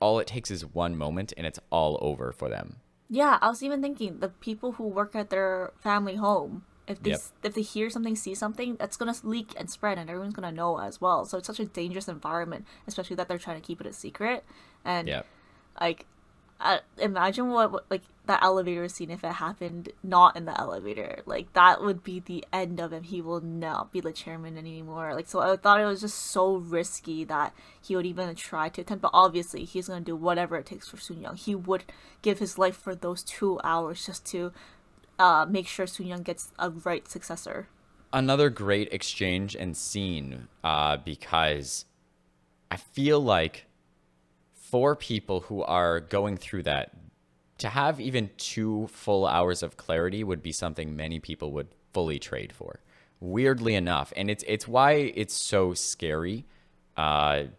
all it takes is one moment and it's all over for them. Yeah, I was even thinking the people who work at their family home, if they hear something, see something, that's gonna leak and spread, and everyone's gonna know as well. So it's such a dangerous environment, especially that they're trying to keep it a secret. And like, imagine what like that elevator scene if it happened not in the elevator. Like that would be the end of him. He will not be the chairman anymore. Like so, I thought it was just so risky that he would even try to attempt. But obviously, he's gonna do whatever it takes for Sun Young. He would give his life for those 2 hours just to make sure Sun Young gets a right successor. Another great exchange and scene, because I feel like for people who are going through that, to have even 2 full hours of clarity would be something many people would fully trade for. Weirdly enough, and it's why it's so scary. I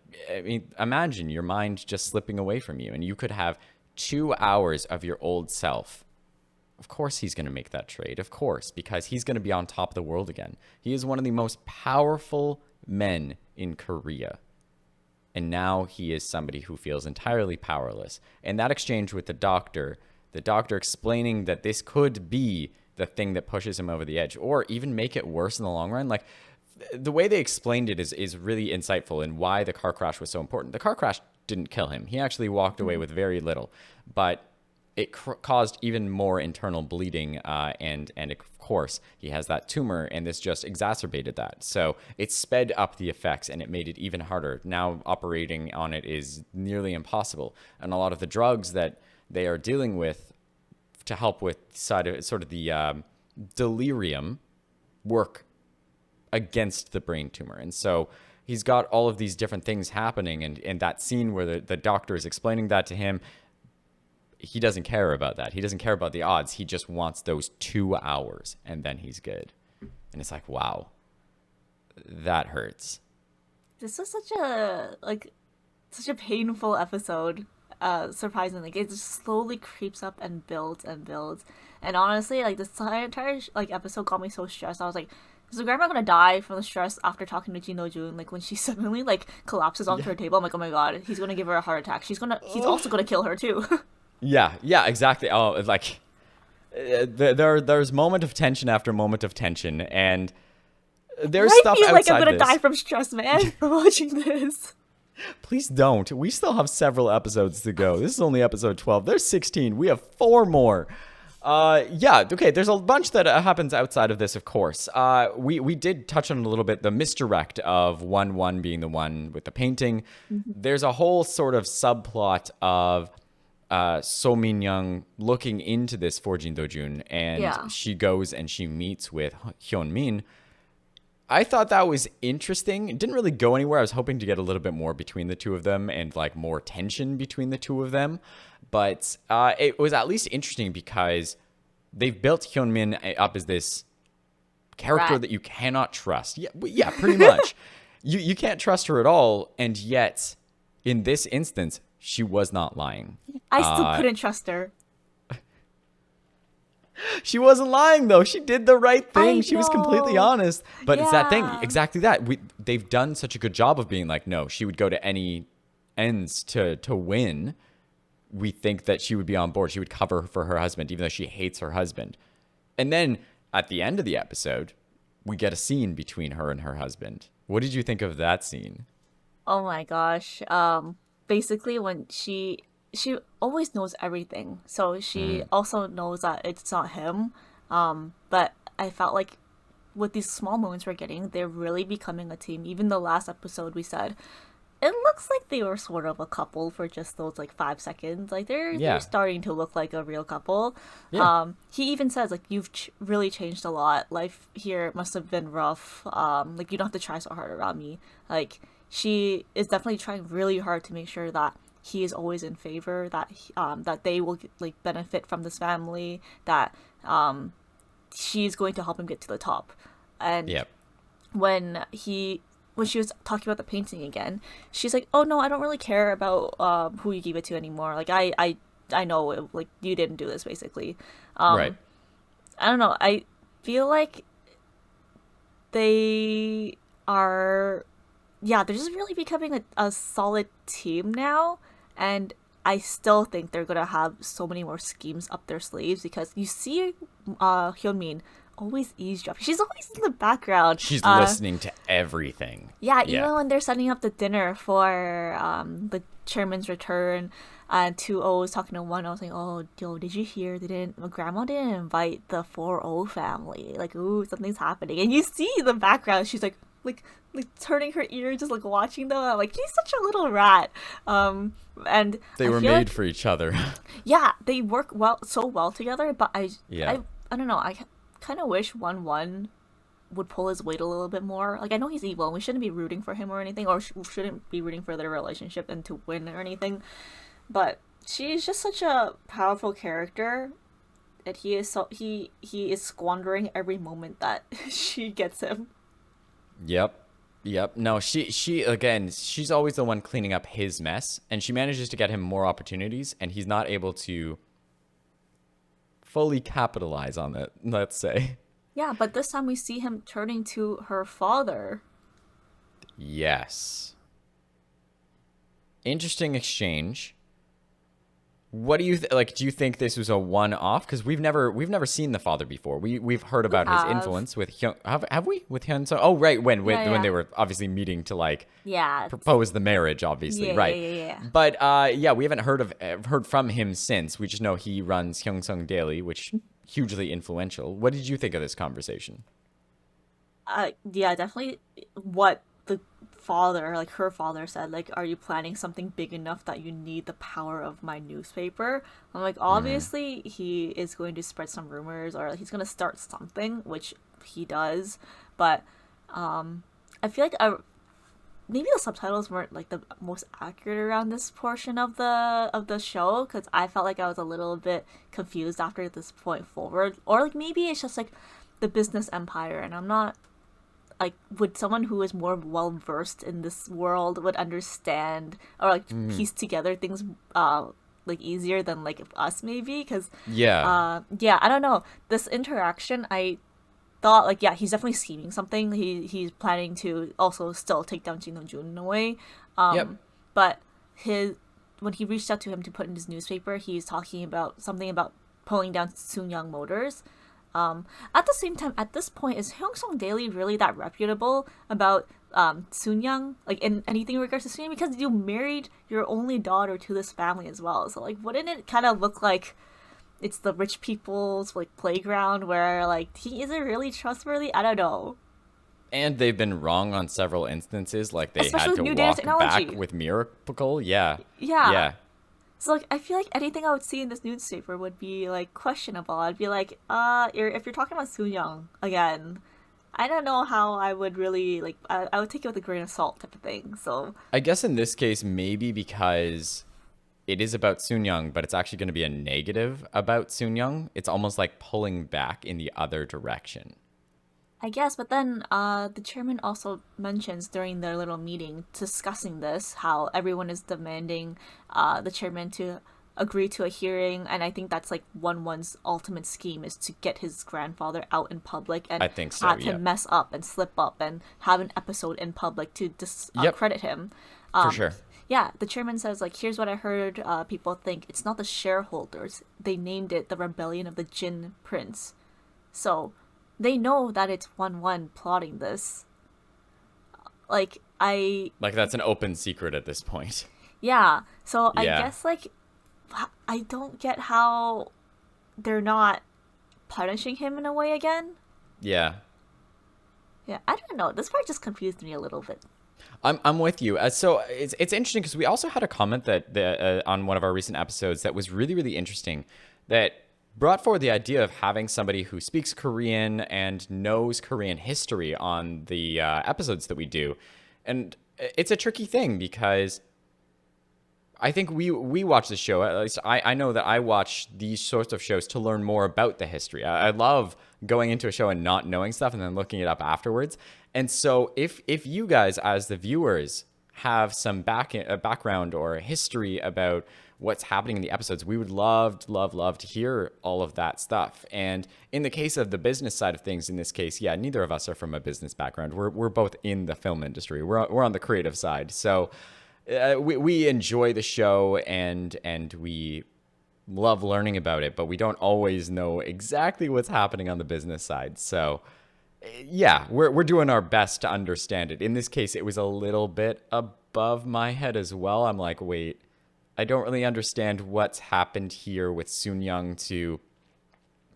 mean, imagine your mind just slipping away from you, and you could have 2 hours of your old self. Of course, he's going to make that trade. Of course, because he's going to be on top of the world again. He is one of the most powerful men in Korea. And now he is somebody who feels entirely powerless. And that exchange with the doctor explaining that this could be the thing that pushes him over the edge, or even make it worse in the long run. Like, the way they explained it is really insightful, and why the car crash was so important. The car crash didn't kill him. He actually walked away with very little. But it caused even more internal bleeding, and of course he has that tumor, and this just exacerbated that. So it sped up the effects, and it made it even harder. Now operating on it is nearly impossible, and a lot of the drugs that they are dealing with to help with sort of the delirium work against the brain tumor. And so he's got all of these different things happening, and that scene where the doctor is explaining that to him, he doesn't care about that. He doesn't care about the odds. He just wants those 2 hours, and then he's good. And it's like, wow, that hurts. This is such a painful episode. Surprisingly, it just slowly creeps up and builds and builds. And honestly, like this entire like episode got me so stressed. I was like, is the grandma gonna die from the stress after talking to Jin Do Jun? Like when she suddenly like collapses onto her table, I'm like, oh my god, he's gonna give her a heart attack. He's also gonna kill her too. Yeah, exactly. Oh, like there's moment of tension after moment of tension, and there's stuff outside like I'm gonna this. die from stress, man, from watching this. Please don't. We still have several episodes to go. This is only episode 12. There's 16. We have 4 more. Yeah, okay, there's a bunch that happens outside of this, of course. We did touch on it a little bit, the misdirect of 1-1 being the one with the painting. Mm-hmm. There's a whole sort of subplot of So Min Young looking into this for Jin Do Jun, and she goes and she meets with Hyun Min. I thought that was interesting. It didn't really go anywhere. I was hoping to get a little bit more between the two of them, and like more tension between the two of them. But it was at least interesting because they've built Hyun Min up as this character that you cannot trust. Yeah, pretty much. You can't trust her at all, and yet in this instance, she was not lying. I still couldn't trust her. She wasn't lying, though. She did the right thing. She was completely honest. But it's that thing. Exactly that. They've done such a good job of being like, no, she would go to any ends to win. We think that she would be on board. She would cover for her husband, even though she hates her husband. And then at the end of the episode, we get a scene between her and her husband. What did you think of that scene? Oh my gosh. Basically, when she always knows everything, so she also knows that it's not him, but I felt like with these small moments we're getting, they're really becoming a team. Even the last episode we said it looks like they were sort of a couple for just those like 5 seconds. Like they're starting to look like a real couple. He even says like, you've really changed a lot. Life here must have been rough. Like you don't have to try so hard around me. Like she is definitely trying really hard to make sure that he is always in favor, that that they will like benefit from this family, that she's going to help him get to the top. And when she was talking about the painting again, she's like, oh no, I don't really care about who you gave it to anymore. Like I know like you didn't do this, basically. Right. I don't know. I feel like they are, they're just really becoming a solid team now. And I still think they're going to have so many more schemes up their sleeves, because you see Hyun Min always eavesdropping. She's always in the background. She's listening to everything. Yeah, even when they're setting up the dinner for chairman's return, and 2-0 is talking to 1-0 saying, "Oh, yo, did you hear? Grandma didn't invite the 4-0 family. Like, ooh, something's happening." And you see the background. She's like turning her ear, just like watching them. I'm like, he's such a little rat. And They I were feel made like, for each other. yeah, they work so well together. But Yeah. I don't know. I kind of wish 1-1 would pull his weight a little bit more. Like, I know he's evil and we shouldn't be rooting for him or anything, or shouldn't be rooting for their relationship and to win or anything, but she's just such a powerful character that he is squandering every moment that she gets him. Yep. Yep. No, she again, she's always the one cleaning up his mess, and she manages to get him more opportunities, and he's not able to fully capitalize on it, let's say. Yeah, but this time we see him turning to her father. Yes. Interesting exchange. What do you like? Do you think this was a one-off? Because we've never seen the father before. We've heard about his Have. influence with Hyun. Have we with Hyun? So oh right, Yeah, when yeah. they were obviously meeting to like Yeah. propose the marriage, obviously, Yeah, right? yeah, yeah, yeah. But yeah, we haven't heard from him since. We just know he runs Hyungsung Daily, which hugely influential. What did you think of this conversation? Yeah, definitely what the father, like her father said, like, "Are you planning something big enough that you need the power of my newspaper?" I'm like, obviously he is going to spread some rumors or he's going to start something, which he does, but I feel like maybe the subtitles weren't like the most accurate around this portion of the show, because I felt like I was a little bit confused after this point forward, or like maybe it's just like the business empire and I'm not like, would someone who is more well versed in this world would understand or like piece together things like easier than like us maybe, because Yeah, yeah, I don't know, this interaction, I thought like, yeah, he's definitely scheming something. He's planning to also still take down Jin Jun in a way. yep. But his when he reached out to him to put in his newspaper, he's talking about something about pulling down Soonyang Motors. At the same time, at this point, is Hyongsong Daily really that reputable about Soonyang, like in anything in regards to Soonyang? Because you married your only daughter to this family as well. So like, wouldn't it kind of look like it's the rich people's like playground where like he isn't really trustworthy? I don't know. And they've been wrong on several instances, like they Especially had with to new data walk back technology. with Miracle. Yeah, Yeah. yeah. So like, I feel like anything I would see in this newspaper would be like questionable. I'd be like, if you're talking about Soonyang again, I don't know how I would really like. I would take it with a grain of salt type of thing. So I guess in this case, maybe because it is about Soonyang, but it's actually going to be a negative about Soonyang. It's almost like pulling back in the other direction. I guess, but then the chairman also mentions during their little meeting discussing this how everyone is demanding the chairman to agree to a hearing, and I think that's like one's ultimate scheme is to get his grandfather out in public and I think so, have yeah. him mess up and slip up and have an episode in public to Yep, discredit him. for sure. Yeah, the chairman says like, here's what I heard people think. It's not the shareholders. They named it the Rebellion of the Jin Prince. So they know that it's 1-1 plotting this. Like, Like that's an open secret at this point. yeah. So I Yeah, guess like, I don't get how they're not punishing him in a way again. yeah. Yeah, I don't know. This part just confused me a little bit. I'm with you. So it's interesting because we also had a comment that on one of our recent episodes that was really really interesting, that brought forward the idea of having somebody who speaks Korean and knows Korean history on the episodes that we do, and it's a tricky thing because I think we watch the show. At least I know that I watch these sorts of shows to learn more about the history. I love going into a show and not knowing stuff and then looking it up afterwards. And so if you guys as the viewers have some background or history about what's happening in the episodes, we would love to hear all of that stuff. And in the case of the business side of things, in this case, yeah, neither of us are from a business background. We're both in the film industry. We're on the creative side. So we enjoy the show and we love learning about it, but we don't always know exactly what's happening on the business side. So Yeah, we're doing our best to understand it. In this case, it was a little bit above my head as well. I'm like, wait, I don't really understand what's happened here with Sun Young to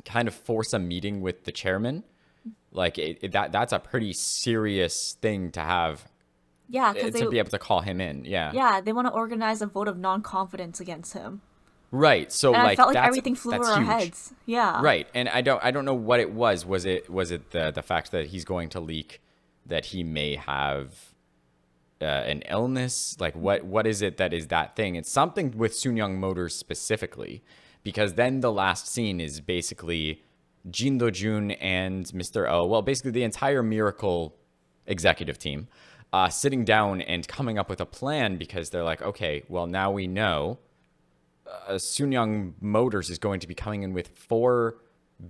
kind of force a meeting with the chairman. Like that's a pretty serious thing to have Yeah, because to be able to call him in. Yeah. they want to organize a vote of non-confidence against him. Right. So And I like felt like everything flew over that's our huge. heads. Yeah. Right. And I don't know what it was. Was it the fact that he's going to leak that he may have an illness? Like what is it that is that thing? It's something with Sun Young Motors specifically, because then the last scene is basically Jin Do Jun and Mr. O. Well, basically the entire Miracle executive team sitting down and coming up with a plan, because they're like, okay, well now we know Sun Young Motors is going to be coming in with 4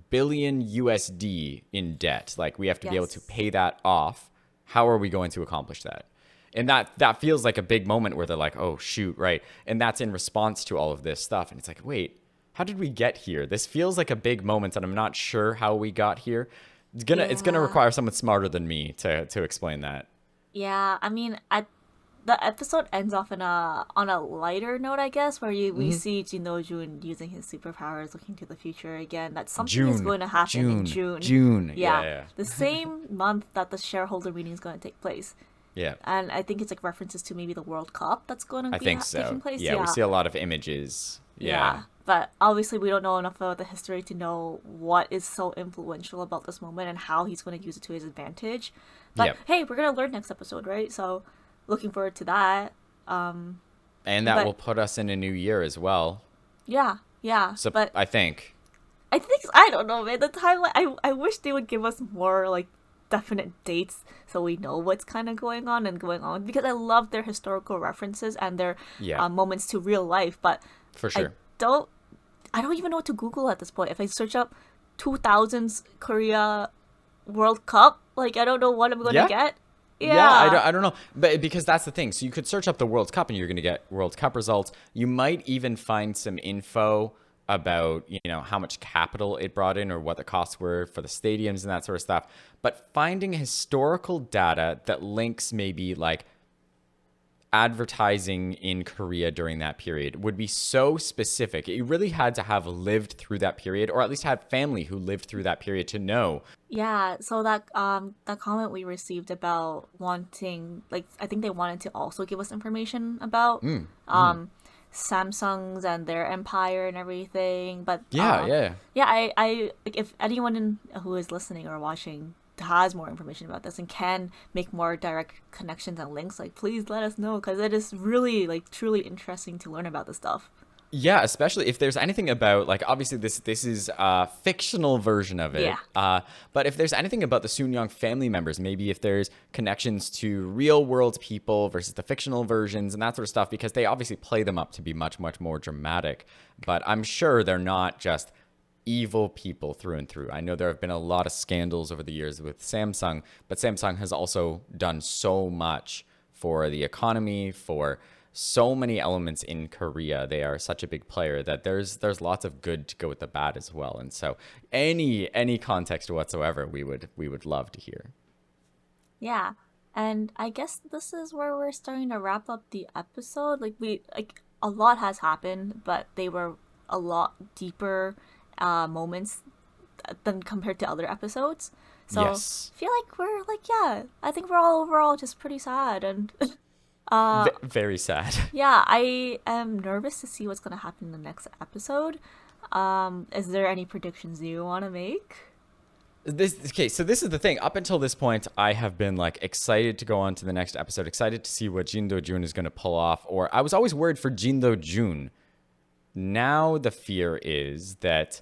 billion USD in debt. Like we have to be able to Yes. pay that off. How are we going to accomplish that? And that feels like a big moment where they're like, oh shoot, right? And that's in response to all of this stuff. And it's like, wait, how did we get here? This feels like a big moment, and I'm not sure how we got here. It's gonna Yeah. require someone smarter than me to explain that. Yeah, I mean, the episode ends off on a lighter note, I guess, where we see Jin Do-jun using his superpowers, looking to the future again. That something is going to happen in June. June. Yeah, Yeah. the same month that the shareholder meeting is going to take place. Yeah. And I think it's like references to maybe the World Cup that's going to I be think so. taking place. Yeah, we see a lot of images. Yeah. But obviously, we don't know enough about the history to know what is so influential about this moment and how he's going to use it to his advantage. But Yep. hey, we're going to learn next episode, right? So looking forward to that. And that But- will put us in a new year as well. Yeah, yeah. So but I think. I don't know, man. The timeline. I wish they would give us more like definite dates so we know what's kind of going on because I love their historical references and their Yeah. moments to real life. But For sure. I don't even know what to Google at this point. If I search up 2000s Korea World Cup, like I don't know what I'm gonna get. Yeah, I don't know, but because that's the thing. So you could search up the World Cup and you're going to get World Cup results. You might even find some info about, how much capital it brought in or what the costs were for the stadiums and that sort of stuff. But finding historical data that links maybe like advertising in Korea during that period would be so specific. You really had to have lived through that period, or at least have family who lived through that period to know. Yeah, so that comment we received about wanting, like, I think they wanted to also give us information about Samsungs and their empire and everything. But Yeah. I like, if anyone who is listening or watching has more information about this and can make more direct connections and links, like, please let us know, because it is really like truly interesting to learn about this stuff. Yeah, especially if there's anything about, like, obviously this is a fictional version of it. Yeah. But if there's anything about the Sun Young family members, maybe if there's connections to real world people versus the fictional versions and that sort of stuff, because they obviously play them up to be much, much more dramatic. But I'm sure they're not just evil people through and through. I know there have been a lot of scandals over the years with Samsung, but Samsung has also done so much for the economy, for so many elements in Korea. They are such a big player that there's lots of good to go with the bad as well. And so any context whatsoever we would love to hear. Yeah. And I guess this is where we're starting to wrap up the episode. Like a lot has happened, but they were a lot deeper moments than compared to other episodes. So Yes. I feel like we're like, yeah, I think we're all overall just pretty sad. And Very sad. yeah, I am nervous to see what's going to happen in the next episode. Is there any predictions you want to make? So this is the thing. Up until this point, I have been like excited to go on to the next episode, excited to see what Jin Do Jun is going to pull off. Or I was always worried for Jin Do Jun. Now the fear is that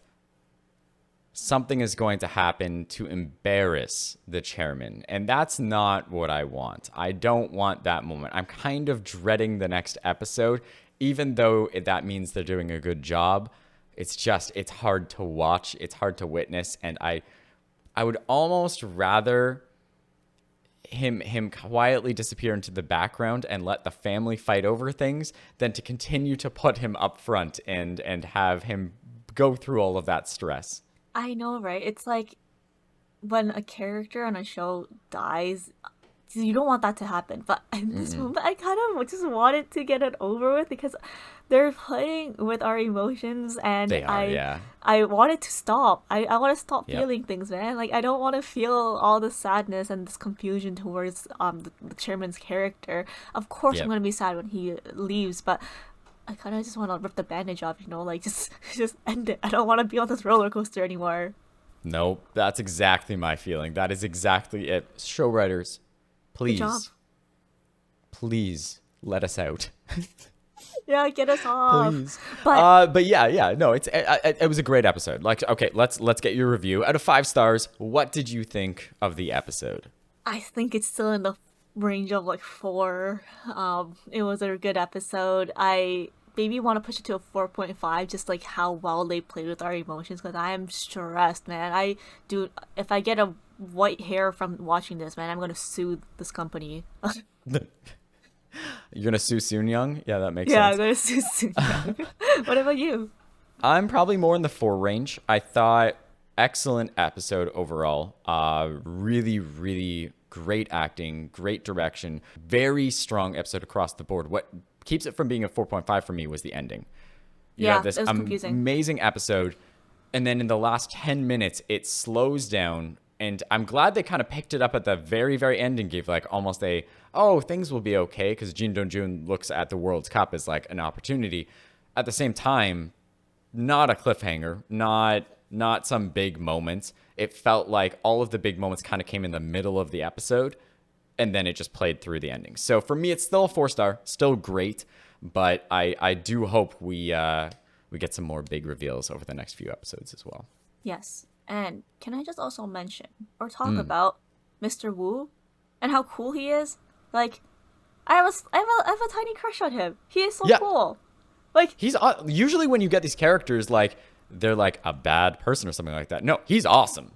something is going to happen to embarrass the chairman. And that's not what I want. I don't want that moment. I'm kind of dreading the next episode, even though that means they're doing a good job. It's hard to watch. It's hard to witness. And I would almost rather him quietly disappear into the background and let the family fight over things than to continue to put him up front and have him go through all of that stress. I know, right? It's like when a character on a show dies, you don't want that to happen. But in this Mm-mm. moment, I kind of just wanted to get it over with because they're playing with our emotions, and They are, yeah. I wanted to stop. I want to stop Yep. feeling things, man. Like I don't want to feel all the sadness and this confusion towards the chairman's character. Of course, I'm Yep. gonna be sad when he leaves, but I kind of just want to rip the bandage off, like just just end it. I don't want to be on this roller coaster anymore. Nope. That's exactly my feeling. That is exactly it. Show writers, Good job. please, please let us out. Yeah, get us off. Please. But But yeah, no, it was a great episode. Like, okay, let's get your review. Out of 5 stars, what did you think of the episode? I think it's still in the range of like 4. It was a good episode. I maybe want to push it to a 4.5, just like how well they played with our emotions. Because I am stressed, man. I do. If I get a white hair from watching this, man, I'm gonna sue this company. You're gonna sue Soon Young? Yeah, that makes Yeah, I'm sense. gonna sue soon. What about you? I'm probably more in the 4 range. I thought excellent episode overall. Really, really great acting, great direction, very strong episode across the board. What keeps it from being a 4.5 for me was the ending. You Yeah, have this it was confusing. amazing episode, and then in the last 10 minutes, it slows down. And I'm glad they kind of picked it up at the very, very end and gave like almost a, oh, things will be okay, because Jin Dong-jun looks at the World's Cup as like an opportunity. At the same time, not a cliffhanger, not some big moments. It felt like all of the big moments kind of came in the middle of the episode, and then it just played through the ending. So for me, it's still a 4 star, still great, but I do hope we get some more big reveals over the next few episodes as well. Yes. And can I just also mention or talk about Mr. Wu and how cool he is? Like, I have a tiny crush on him. He is so Yeah, cool. Like, he's usually when you get these characters like they're like a bad person or something like that. No, he's awesome.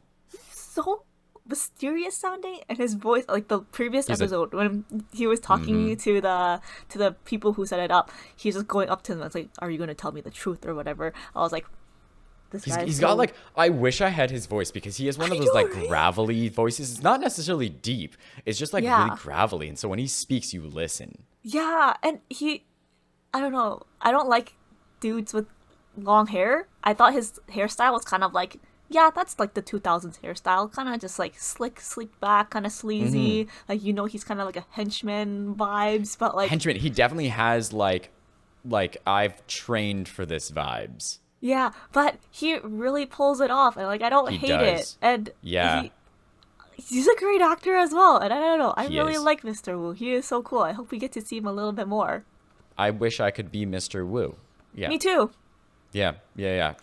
so mysterious sounding, and his voice, like the previous He's a episode when he was talking to the people who set it up, he's just going up to them and it's like, are you going to tell me the truth or whatever? I was like, this He's, guy is he's got so. like, I wish I had his voice, because he has one I of those know, like right? gravelly voices. It's not necessarily deep. It's just like really Yeah, gravelly. And so when he speaks, you listen. yeah, and he, I don't know, I don't like dudes with long hair. I thought his hairstyle was kind of like, yeah, that's like the 2000s hairstyle, kind of just like slick back, kind of sleazy. Like, he's kind of like a henchman vibes, but like, Henchman, he definitely has like I've trained for this vibes. yeah, but he really pulls it off, and like I don't He hate it. does. And Yeah, he's a great actor as well. And I don't know, I he really is. like Mr. Wu. He is so cool. I hope we get to see him a little bit more. I wish I could be Mr. Wu. Yeah. Me too. Yeah.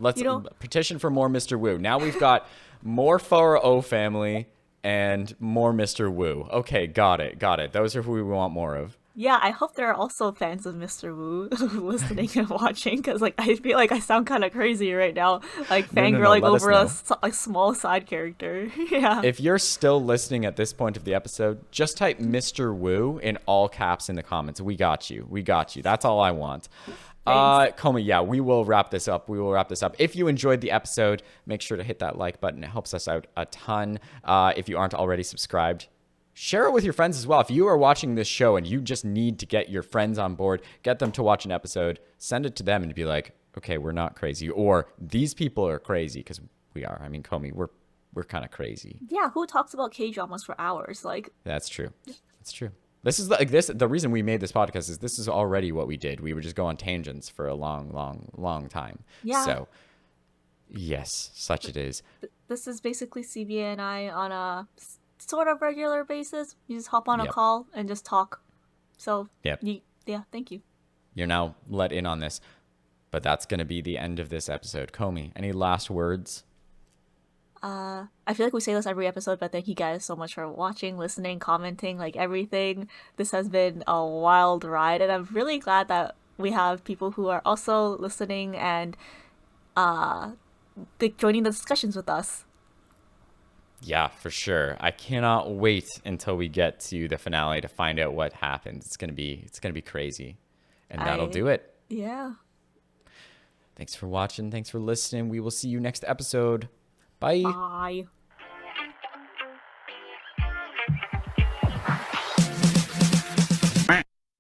Let's You know, petition for more Mr. Wu. Now we've got more Farah O family and more Mr. Wu. Okay, got it. Those are who we want more of. yeah, I hope there are also fans of Mr. Wu listening and watching, because like I feel like I sound kind of crazy right now, like No. fangirling Let us over know. a small side character. Yeah. If you're still listening at this point of the episode, just type Mr. Wu in all caps in the comments. We got you. That's all I want. Thanks. Qomi, yeah, we will wrap this up. If you enjoyed the episode, make sure to hit that like button. It helps us out a ton. If you aren't already subscribed, share it with your friends as well. If you are watching this show and you just need to get your friends on board, get them to watch an episode, send it to them and be like, okay, we're not crazy, or these people are crazy, because we are. I mean, Qomi, we're kind of crazy. Yeah, who talks about K dramas for hours? Like, That's true. That's true. This is like this. The reason we made this podcast is this is already what we did. We would just go on tangents for a long time. yeah, So yes, such it is. this is basically CB and I on a sort of regular basis. You just hop on a Yep. call and just talk. So, Yep. yeah, thank you. You're now let in on this, but that's going to be the end of this episode. Qomi, any last words? I feel like we say this every episode, but thank you guys so much for watching, listening, commenting, like everything. This has been a wild ride, and I'm really glad that we have people who are also listening and joining the discussions with us. Yeah, for sure. I cannot wait until we get to the finale to find out what happens. It's gonna be crazy, and that'll I do it. Yeah. Thanks for watching. Thanks for listening. We will see you next episode. Bye. Bye.